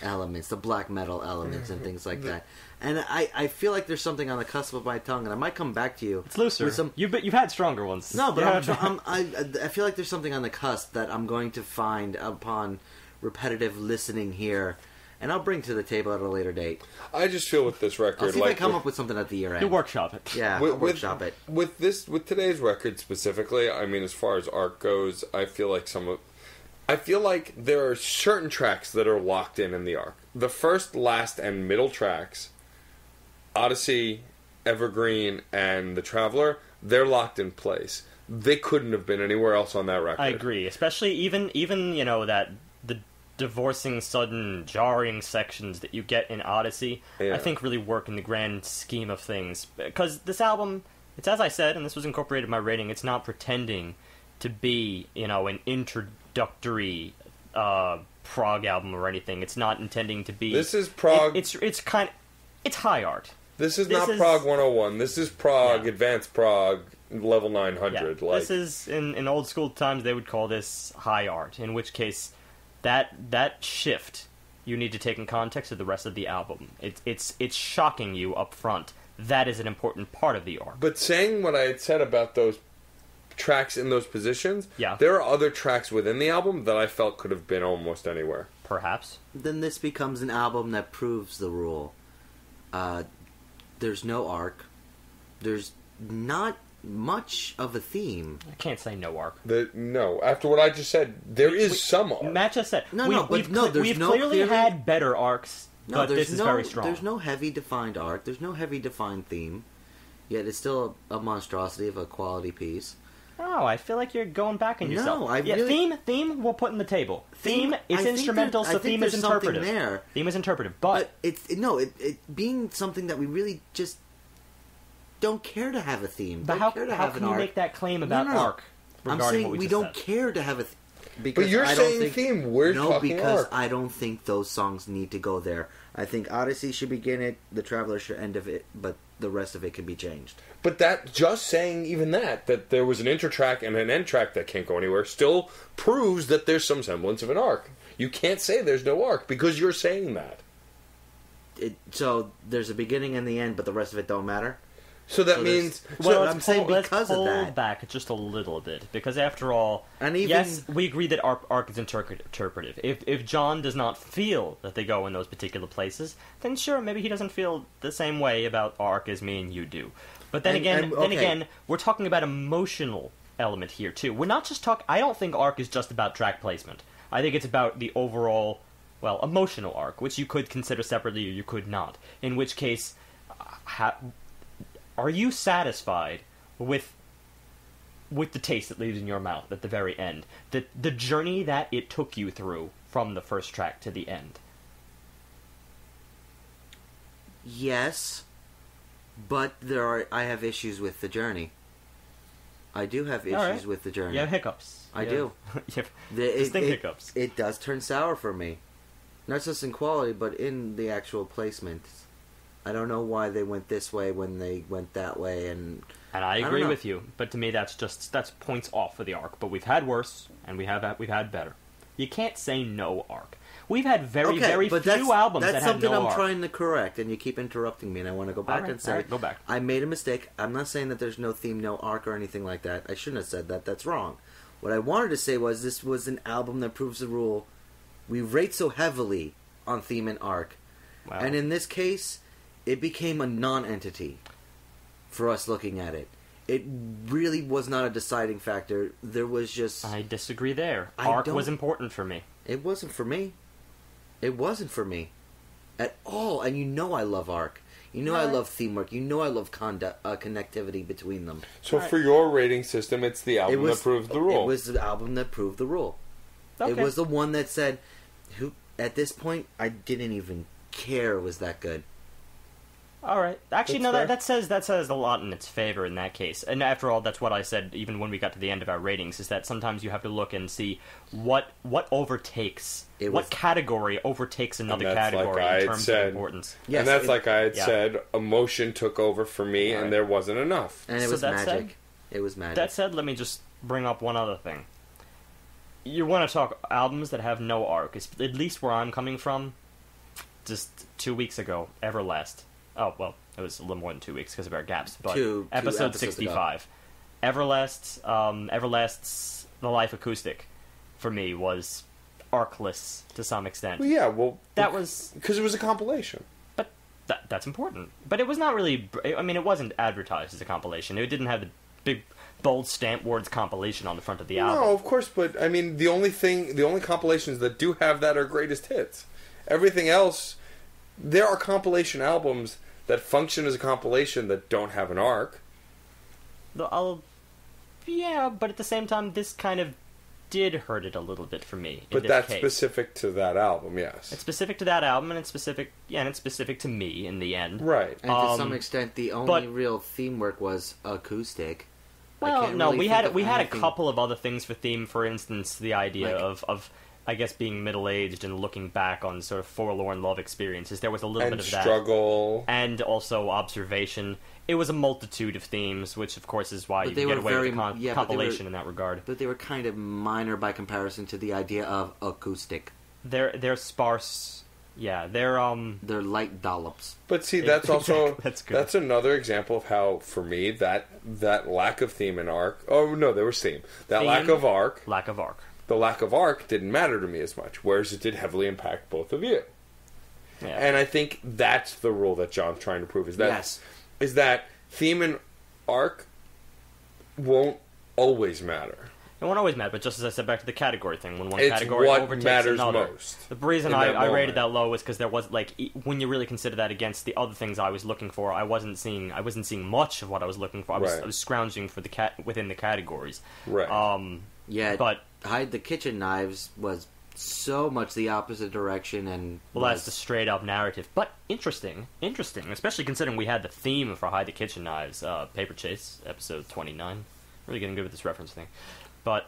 elements, the black metal elements, and things like that. And I feel like there's something on the cusp of my tongue, and I might come back to you. It's looser. With You've had stronger ones. No, but I feel like there's something on the cusp that I'm going to find upon repetitive listening here, and I'll bring to the table at a later date. I just feel with this record, I'll see if I come up with something at the year end. You workshop it. Yeah, I'll workshop it. With today's record specifically, I mean, as far as art goes, I feel like there are certain tracks that are locked in the arc. The first, last, and middle tracks, Odyssey, Evergreen, and The Traveler, they're locked in place. They couldn't have been anywhere else on that record. I agree, especially even that the divorcing, sudden, jarring sections that you get in Odyssey, I think really work in the grand scheme of things. Because this album, it's as I said, and this was incorporated in my rating, it's not pretending to be, an introductory prog album or anything. It's not intending to be... This is prog... It's high art. This is not Prog 101. This is Prog, Advanced Prog, level 900. Yeah. This is, in old school times, they would call this high art, in which case... That shift you need to take in context of the rest of the album. It's shocking you up front. That is an important part of the arc. But saying what I had said about those tracks in those positions, there are other tracks within the album that I felt could have been almost anywhere. Perhaps. Then this becomes an album that proves the rule. There's no arc. There's not much of a theme. I can't say no arc. No, after what I just said, there is some arc. Matt just said we've clearly had better arcs, but this is very strong. There's no heavy defined arc. There's no heavy defined theme. Yet it's still a monstrosity of a quality piece. Oh, I feel like you're going back on yourself. No, really... Theme we'll put in the table. Theme is instrumental, so theme is interpretive. There. Theme is interpretive, but it being something that we really just don't care to have a theme. But how can you make that claim about arc? I'm saying we don't care to have a theme. But you're saying theme. We're talking because arc. I don't think those songs need to go there. I think Odyssey should begin it, The Traveler should end of it, but the rest of it can be changed. But that, just saying even that there was an intro track and an end track that can't go anywhere, still proves that there's some semblance of an arc. You can't say there's no arc because you're saying that. So there's a beginning and the end, but the rest of it don't matter? So that means... let's pull back just a little bit, because after all, yes, we agree that arc is interpretive. If John does not feel that they go in those particular places, then sure, maybe he doesn't feel the same way about arc as me and you do. But then again, we're talking about emotional element here too. We're not just talking... I don't think arc is just about track placement. I think it's about the overall, emotional arc, which you could consider separately or you could not. In which case... Are you satisfied with the taste that leaves in your mouth at the very end? The journey that it took you through from the first track to the end? Yes, but I have issues with the journey. I do have issues with the journey. You have hiccups. I do. You have distinct hiccups. It does turn sour for me. Not just in quality, but in the actual placement. I don't know why they went this way when they went that way, and I agree with you. But to me, that's points off for the arc. But we've had worse, and we've had better. You can't say no arc. We've had very but few albums that have no arc. That's something I'm trying to correct, and you keep interrupting me, and I want to go back and say, go back. I made a mistake. I'm not saying that there's no theme, no arc, or anything like that. I shouldn't have said that. That's wrong. What I wanted to say was this was an album that proves the rule. We rate so heavily on theme and arc. Wow. And in this case, it became a non-entity for us looking at it. It really was not a deciding factor. There was just... I disagree there. Arc was important for me. It wasn't for me. It wasn't for me. At all. And you know I love arc. You know I love theme work. You know I love connectivity between them. So for your rating system, it's the album that proved the rule. It was the album that proved the rule. Okay. It was the one that said, at this point, I didn't even care it was that good. All right. Actually, That's no. That says a lot in its favor in that case. And after all, that's what I said. Even when we got to the end of our ratings, is that sometimes you have to look and see what overtakes, what category overtakes another category in terms of importance. Yes, and that's like I had said. Emotion took over for me, and there wasn't enough. And it was magic. It was magic. That said, let me just bring up one other thing. You want to talk albums that have no arc? At least where I'm coming from. Just 2 weeks ago, Everlast. Oh, well, it was a little more than 2 weeks because of our gaps. But episode 65. Everlast's The Life Acoustic, for me, was arcless to some extent. Well, yeah, well... That was... Because it was a compilation. But that's important. But it was not really... I mean, it wasn't advertised as a compilation. It didn't have the big, bold stamp words compilation on the front of the album. No, of course, but, I mean, the only compilations that do have that are greatest hits. Everything else... There are compilation albums that function as a compilation that don't have an arc. Yeah, but at the same time, this kind of did hurt it a little bit for me. But that's specific to that album, yes. It's specific to that album, and it's specific to me in the end. Right. And to some extent, the only real theme work was acoustic. Well, no, we had a couple of other things for theme. For instance, the idea of I guess being middle-aged and looking back on sort of forlorn love experiences. There was a little bit of that. Struggle. And also observation. It was a multitude of themes, which of course is why you get away with a compilation in that regard. But they were kind of minor by comparison to the idea of acoustic. They're sparse. Yeah, they're light dollops. But see, that's also Exactly. that's another example of how, for me, that lack of theme and arc. Oh no, there was theme. Lack of arc. Lack of arc. The lack of arc didn't matter to me as much, whereas it did heavily impact both of you. Yeah. And I think that's the rule that John's trying to prove, is that theme and arc won't always matter. It won't always matter, but just as I said back to the category thing, when one It's category what overtakes matters another. most The reason in that I rated moment. that low was because there was, like, when you really consider that against the other things I was looking for, I wasn't seeing much of what I was looking for. I was scrounging for within the categories. Right. But Hide the Kitchen Knives was so much the opposite direction, and that's the straight up narrative. But interesting, especially considering we had the theme for Hide the Kitchen Knives, Paper Chase, episode 29. Really getting good with this reference thing. But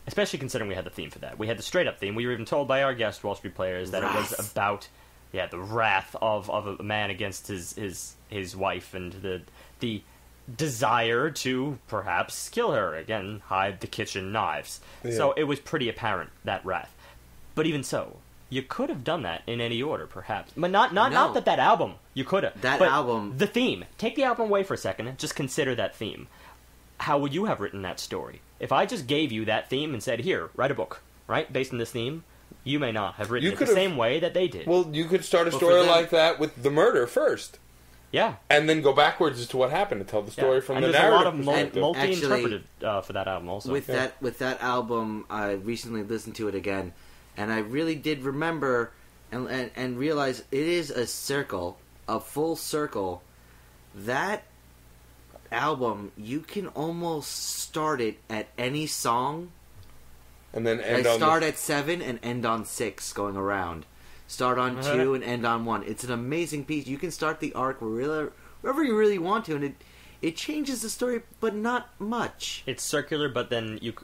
especially considering we had the theme for that. We had the straight up theme. We were even told by our guest Wall Street Players that it was about the wrath of a man against his wife and the desire to perhaps kill her. Again, hide the kitchen knives. Yeah. So it was pretty apparent, that wrath. But even so, you could have done that in any order, perhaps. But not that album. You could have. The theme. Take the album away for a second and just consider that theme. How would you have written that story? If I just gave you that theme and said, here, write a book, right, based on this theme, you may not have written it the same way that they did. Well, you could start a story like that with the murder first. Yeah. And then go backwards as to what happened and tell the story from the narrative. And there's a lot of multi-interpreted for that album also. With that album, I recently listened to it again, and I really did remember and realize it is a full circle. That album, you can almost start it at any song. And then start at 7 and end on 6 going around. Start on 2 and end on 1. It's an amazing piece. You can start the arc wherever you really want to, and it changes the story, but not much. It's circular, but then you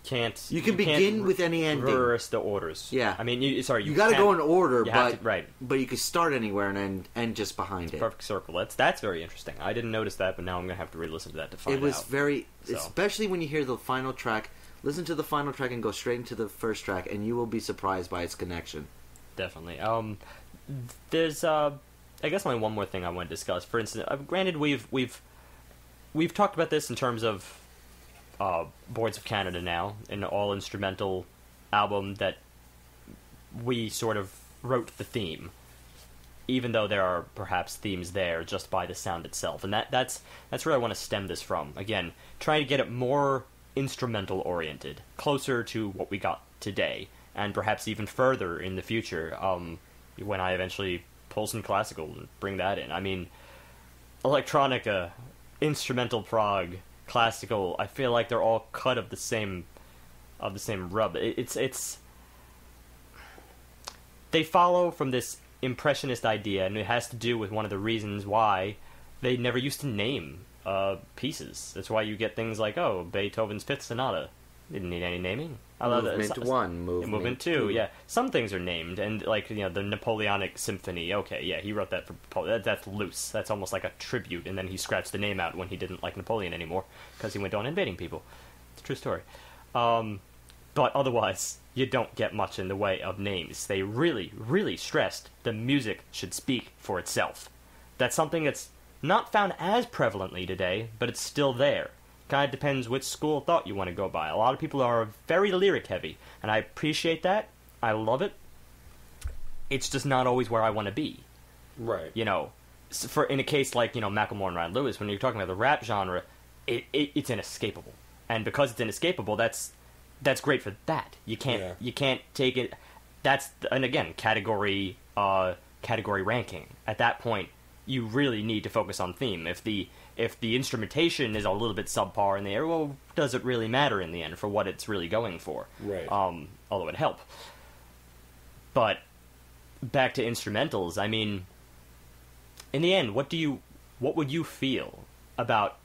can't. You can begin with any ending. Reverse the orders. Yeah. I mean, you got to go in order, but right. But you can start anywhere and end just behind it. Perfect circle. That's very interesting. I didn't notice that, but now I'm gonna have to re-listen to that to find out. It was very, especially when you hear the final track, listen to the final track and go straight into the first track, and you will be surprised by its connection. Definitely. There's I guess only one more thing I want to discuss. For instance, granted we've talked about this in terms of Boards of Canada now, an all-instrumental album that we sort of wrote the theme, even though there are perhaps themes there just by the sound itself. And that's where I want to stem this from. Again, trying to get it more instrumental-oriented, closer to what we got today, and perhaps even further in the future, when I eventually pull some classical and bring that in. I mean, electronica, instrumental prog, classical, I feel like they're all cut of the same rub. It's they follow from this impressionist idea, and it has to do with one of the reasons why they never used to name pieces. That's why you get things like, Beethoven's Fifth Sonata. Didn't need any naming. Movement 1, Movement 2, yeah. Some things are named, and the Napoleonic Symphony, okay, yeah, he wrote that for Napoleon. That's loose. That's almost like a tribute, and then he scratched the name out when he didn't like Napoleon anymore, because he went on invading people. It's a true story. But otherwise, you don't get much in the way of names. They really, really stressed the music should speak for itself. That's something that's not found as prevalently today, but it's still there. Kind of depends which school of thought you want to go by. A lot of people are very lyric heavy, and I appreciate that. I love it. It's just not always where I want to be. Right. In a case like, Macklemore and Ryan Lewis, when you're talking about the rap genre, it's inescapable. And because it's inescapable, that's great for that. You can't take it. And again, category ranking. At that point, you really need to focus on theme. If the instrumentation is a little bit subpar in the air, well, does it really matter in the end for what it's really going for? Right. Although it'd help. But back to instrumentals, I mean, in the end, what would you feel about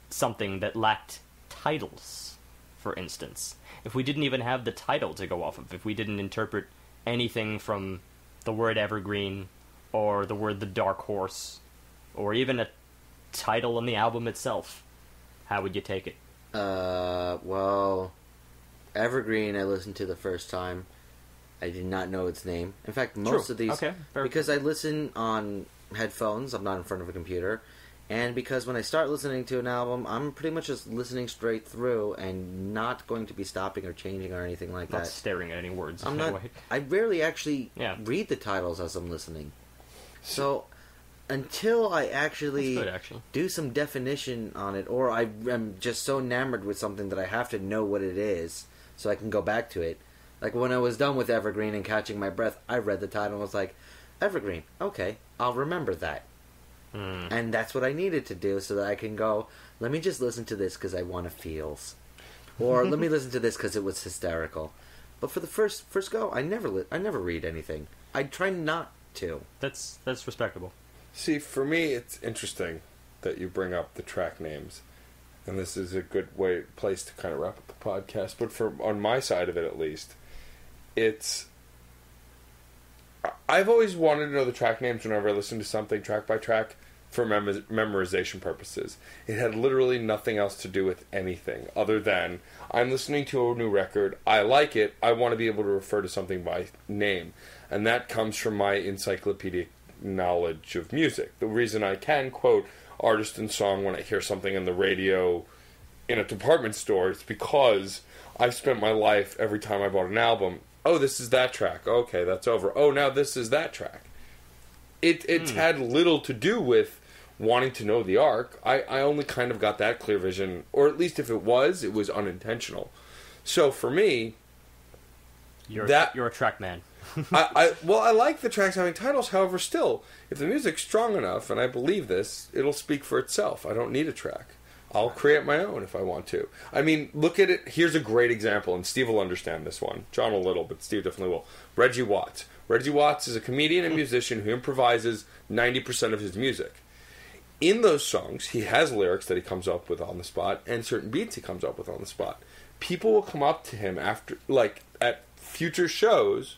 something that lacked titles, for instance? If we didn't even have the title to go off of, if we didn't interpret anything from the word evergreen, or the word the dark horse, or even a title on the album itself, how would you take it? Well, Evergreen I listened to the first time. I did not know its name. In fact, most of these... because I listen on headphones, I'm not in front of a computer, and because when I start listening to an album, I'm pretty much just listening straight through and not going to be stopping or changing or anything like that. Not staring at any words. I rarely actually read the titles as I'm listening. So, until I actually do some definition on it, or I am just so enamored with something that I have to know what it is so I can go back to it. Like when I was done with Evergreen and Catching My Breath, I read the title and was like, Evergreen, okay, I'll remember that. And that's what I needed to do so that I can go, let me just listen to this because I want to feels. Or let me listen to this because it was hysterical. But for the first go, I never read anything. I try not to. That's respectable. See, for me, it's interesting that you bring up the track names, and this is a good place to kind of wrap up the podcast. But on my side of it, at least, I've always wanted to know the track names whenever I listen to something track by track for memorization purposes. It had literally nothing else to do with anything other than I'm listening to a new record, I like it, I want to be able to refer to something by name. And that comes from my encyclopedic knowledge of music. The reason I can quote artist and song when I hear something on the radio in a department store is because I've spent my life, every time I bought an album, oh, this is that track. Okay, that's over. Oh, now this is that track. It's had little to do with wanting to know the arc. I only kind of got that clear vision, or at least if it was unintentional. So for me, you're a track man. I like the tracks having titles. However, still, if the music's strong enough, and I believe this, it'll speak for itself. I don't need a track. I'll create my own if I want to. I mean, look at it. Here's a great example, and Steve will understand this one. John a little, but Steve definitely will. Reggie Watts. Reggie Watts is a comedian and musician who improvises 90% of his music. In those songs, he has lyrics that he comes up with on the spot, and certain beats he comes up with on the spot. People will come up to him after, like, at future shows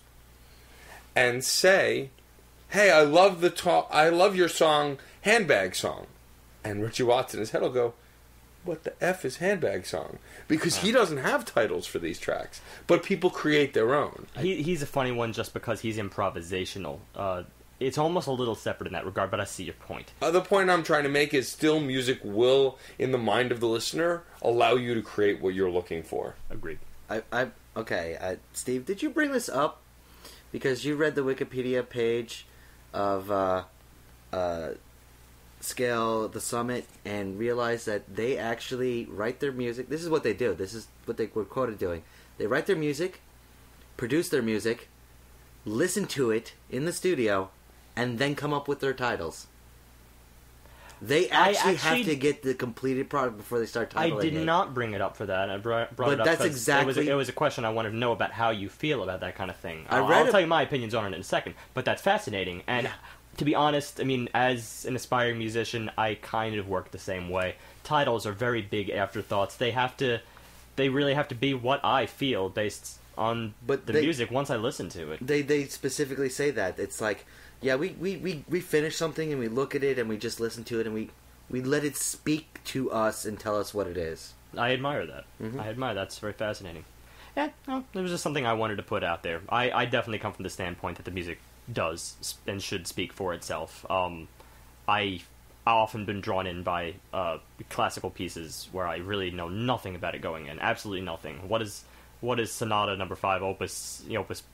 and say, hey, I love your song, Handbag Song. And Richie Watts in his head will go, what the F is Handbag Song? Because he doesn't have titles for these tracks, but people create their own. He's a funny one just because he's improvisational. It's almost a little separate in that regard, but I see your point. The point I'm trying to make is still music will, in the mind of the listener, allow you to create what you're looking for. Agreed. Okay, Steve, did you bring this up because you read the Wikipedia page of Scale the Summit and realized that they actually write their music? This is what they do. This is what they were quoted doing. They write their music, produce their music, listen to it in the studio, and then come up with their titles. They actually have to get the completed product before they start titling it. I did not bring it up for that. I brought it up that's because exactly... it was a question I wanted to know about how you feel about that kind of thing. I'll I'll tell you my opinions on it in a second, but that's fascinating. And to be honest, I mean, as an aspiring musician, I kind of work the same way. Titles are very big afterthoughts. They really have to be what I feel based on the music once I listen to it. They specifically say that. It's like, yeah, we finish something and we look at it and we just listen to it and we let it speak to us and tell us what it is. I admire that. Mm-hmm. I admire that. It's very fascinating. Yeah, no, it was just something I wanted to put out there. I definitely come from the standpoint that the music does and should speak for itself. I've often been drawn in by classical pieces where I really know nothing about it going in. Absolutely nothing. What is Sonata Number 5, Opus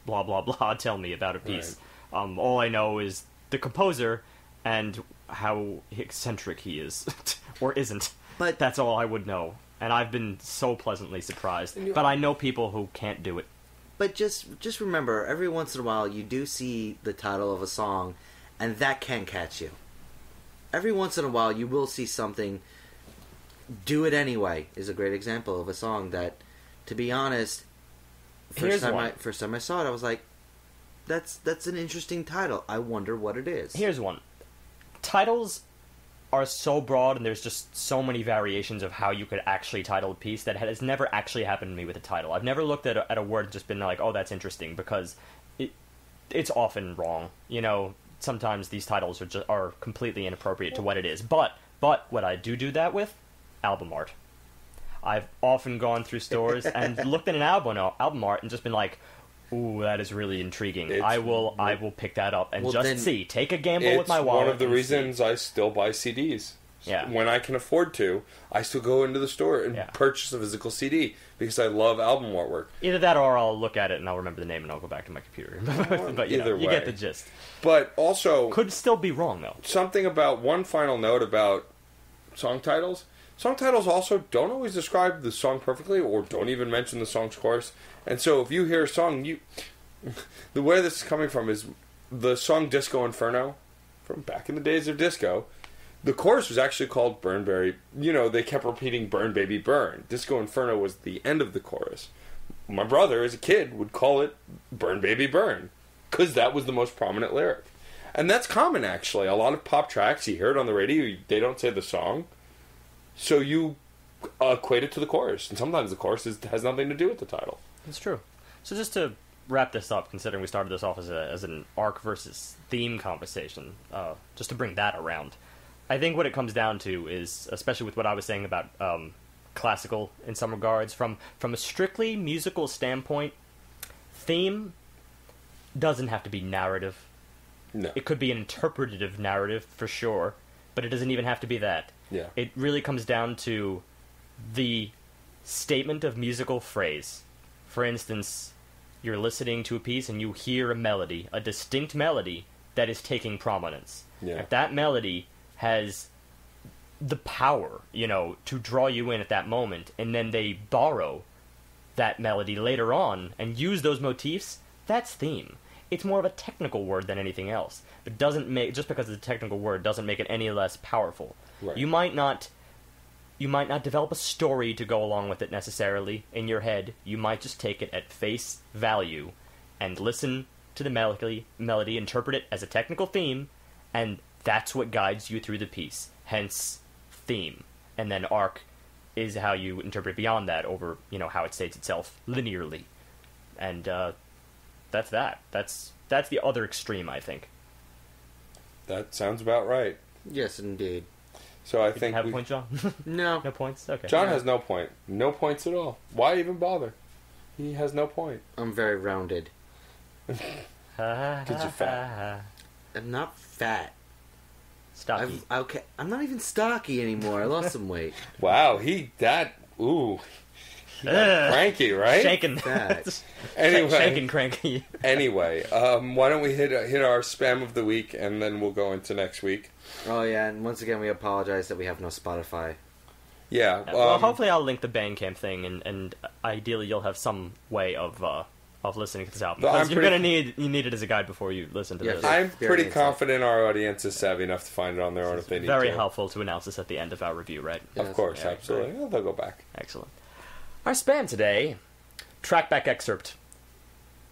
blah blah blah tell me about a piece? Right. All I know is the composer and how eccentric he is, or isn't. But that's all I would know. And I've been so pleasantly surprised. But I know people who can't do it. But just remember, every once in a while you do see the title of a song, and that can catch you. Every once in a while you will see something. Do It Anyway is a great example of a song that, to be honest, first time I saw it, I was like, that's an interesting title. I wonder what it is. Here's one. Titles are so broad, and there's just so many variations of how you could actually title a piece that has never actually happened to me with a title. I've never looked at a word and just been like, oh, that's interesting, because it's often wrong. You know, sometimes these titles are completely inappropriate to what it is. But what I do that with, album art. I've often gone through stores and looked at an album art and just been like, ooh, that is really intriguing. I will pick that up and take a gamble with my wallet. It's one of the reasons I still buy CDs. Yeah. When I can afford to, I still go into the store and purchase a physical CD because I love album artwork. Either that or I'll look at it and I'll remember the name and I'll go back to my computer. But you get the gist. But also... Could still be wrong, though. Something about... One final note about song titles. Song titles also don't always describe the song perfectly or don't even mention the song's chorus. And so if you hear a song, the way this is coming from is the song Disco Inferno, from back in the days of disco, the chorus was actually called Burn Baby. You know, they kept repeating Burn Baby Burn. Disco Inferno was the end of the chorus. My brother, as a kid, would call it Burn Baby Burn, because that was the most prominent lyric. And that's common, actually. A lot of pop tracks, you hear it on the radio, they don't say the song. So you equate it to the chorus, and sometimes the chorus has nothing to do with the title. That's true. So just to wrap this up, considering we started this off as an arc versus theme conversation, just to bring that around, I think what it comes down to is, especially with what I was saying about classical in some regards, from a strictly musical standpoint, theme doesn't have to be narrative. No. It could be an interpretative narrative, for sure, but it doesn't even have to be that. Yeah. It really comes down to the statement of musical phrase. For instance, you're listening to a piece and you hear a melody, a distinct melody that is taking prominence. Yeah. If that melody has the power, to draw you in at that moment, and then they borrow that melody later on and use those motifs, that's theme. It's more of a technical word than anything else. It doesn't make, just because it's a technical word doesn't make it any less powerful. Right. You might not develop a story to go along with it necessarily in your head. You might just take it at face value and listen to the melody, interpret it as a technical theme, and that's what guides you through the piece. Hence, theme. And then arc is how you interpret beyond that over, how it states itself linearly. And that's that. That's the other extreme, I think. That sounds about right. Yes, indeed. So I You think have a point, John? No. No points? Okay. John has no point. No points at all. Why even bother? He has no point. I'm very rounded. Because you're fat. I'm not fat. Stocky. I'm not even stocky anymore. I lost some weight. Wow, ooh. He got cranky, right? Shaking. Fat. Anyway. Shaking cranky. Anyway, why don't we hit our spam of the week, and then we'll go into next week. Oh yeah, and once again we apologize that we have no Spotify. Yeah. Well, hopefully I'll link the Bandcamp thing, and ideally you'll have some way of listening to this album. But Because I'm you need it as a guide before you listen to Yeah, this. I'm very pretty insight. confident our audience is savvy enough to find it on their own if they need Very to. helpful to announce this at the end of our review, right? Of course, Yeah, absolutely. right. Yeah, they'll go back. Excellent. Our spam today, trackback excerpt.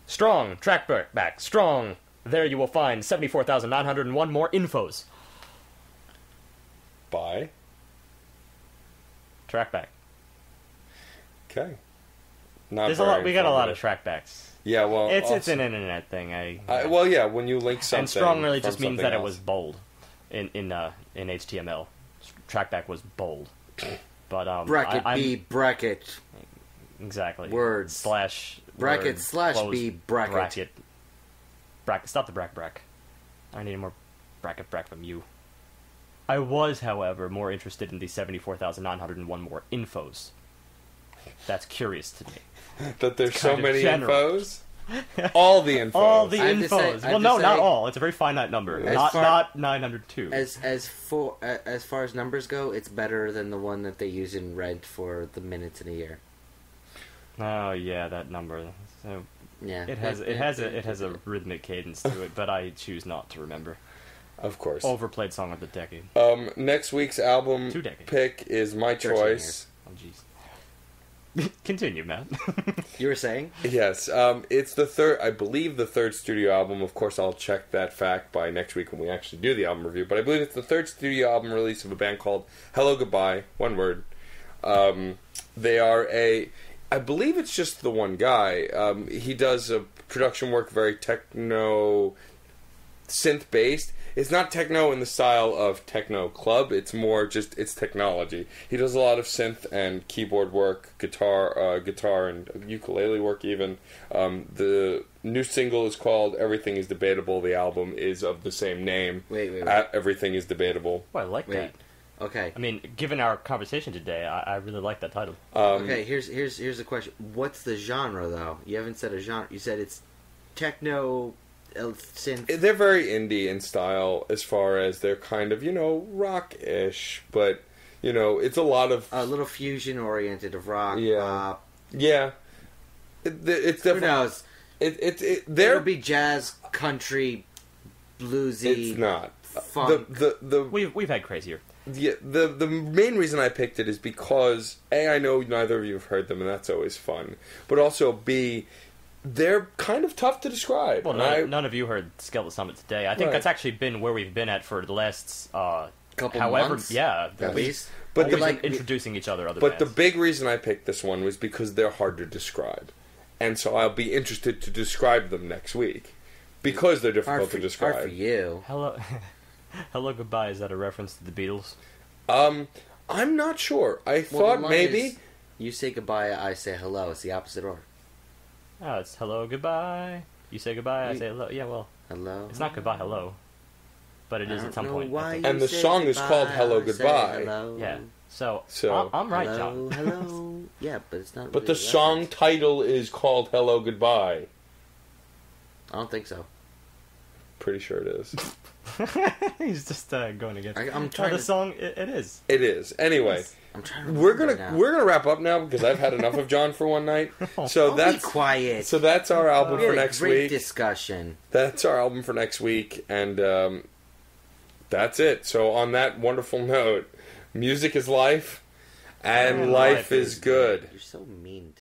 Strong, trackback, strong. There you will find 74,901 more infos. Bye. Trackback. Okay. Not There's very we got a lot of informative. trackbacks. Yeah, well, It's also- an internet thing. well, yeah, when you link something, and strong really from just means something that it else. was bold in HTML. Trackback was bold, but Bracket I'm, B bracket exactly words. slash Bracket word, slash close B bracket. bracket. Stop the brack. I need more bracket from you. I was, however, more interested in the 74,901 more infos. That's curious to me. That there's so kind of many general. infos. All the infos. All the I have to say- infos. I Well, have no, to not say- all. It's a very finite number. As Not far- 902. As far as numbers go, it's better than the one that they use in Rent for the minutes in a year. Oh yeah, that number. So Yeah, it has a rhythmic cadence to it, but I choose not to remember. Of course. Overplayed song of the decade. Next week's album 2 decades. pick is my 13 choice. Oh jeez. Continue, Matt. You were saying? Yes, it's I believe the third studio album. Of course, I'll check that fact by next week when we actually do the album review. But I believe it's the third studio album release of a band called Hello Goodbye. One word. They are I believe it's just the one guy. He does a production work very techno, synth based. It's not techno in the style of techno club. It's more just it's technology. He does a lot of synth and keyboard work, guitar and ukulele work even. The new single is called "Everything Is Debatable." The album is of the same name. Wait. Everything is debatable. Well, I like Wait. that. Okay. I mean, given our conversation today, I really like that title. Okay. Here's the question. What's the genre though? You haven't said a genre. You said it's techno, synth. They're very indie in style as far as they're kind of rock-ish, but it's a lot of A little fusion oriented of rock. Yeah. Pop. yeah. It's Who definitely knows? They're There would be jazz, country, bluesy. It's not. Funk. We've had crazier. The main reason I picked it is because A, I know neither of you have heard them, and that's always fun. But also B, they're kind of tough to describe. Well, And none of you heard Skeleton Summit today. I think Right. that's actually been where we've been at for the last Couple however, months, yeah, at least. But always the, like- introducing each other. but the big reason I picked this one was because they're hard to describe, and so I'll be interested to describe them next week because they're difficult to describe. Hard for you. Hello, goodbye. Is that a reference to the Beatles? I'm not sure. I Well, thought the line maybe. is, you say goodbye, I say hello. It's the opposite order. Oh, it's hello, goodbye. You say goodbye, I You- say hello. Yeah, well, Hello. it's not goodbye, hello, but it I is don't at some know point. I why think. And you the say song is called goodbye, Hello, I say Goodbye. hello. Yeah. So So- I'm right, Hello, John. hello. Yeah, but it's not. But really the a song reference. title is called Hello Goodbye. I don't think so. Pretty sure it is. He's just going against. I'm trying the to- song. It is. It is. Anyway, I'm trying to. we're remember gonna now. we're gonna wrap up now because I've had enough of John for one night. So Oh, that's be quiet. so that's our album We had for a next great week. discussion. That's our album for next week, and that's it. So on that wonderful note, music is life, and life is good. You're so mean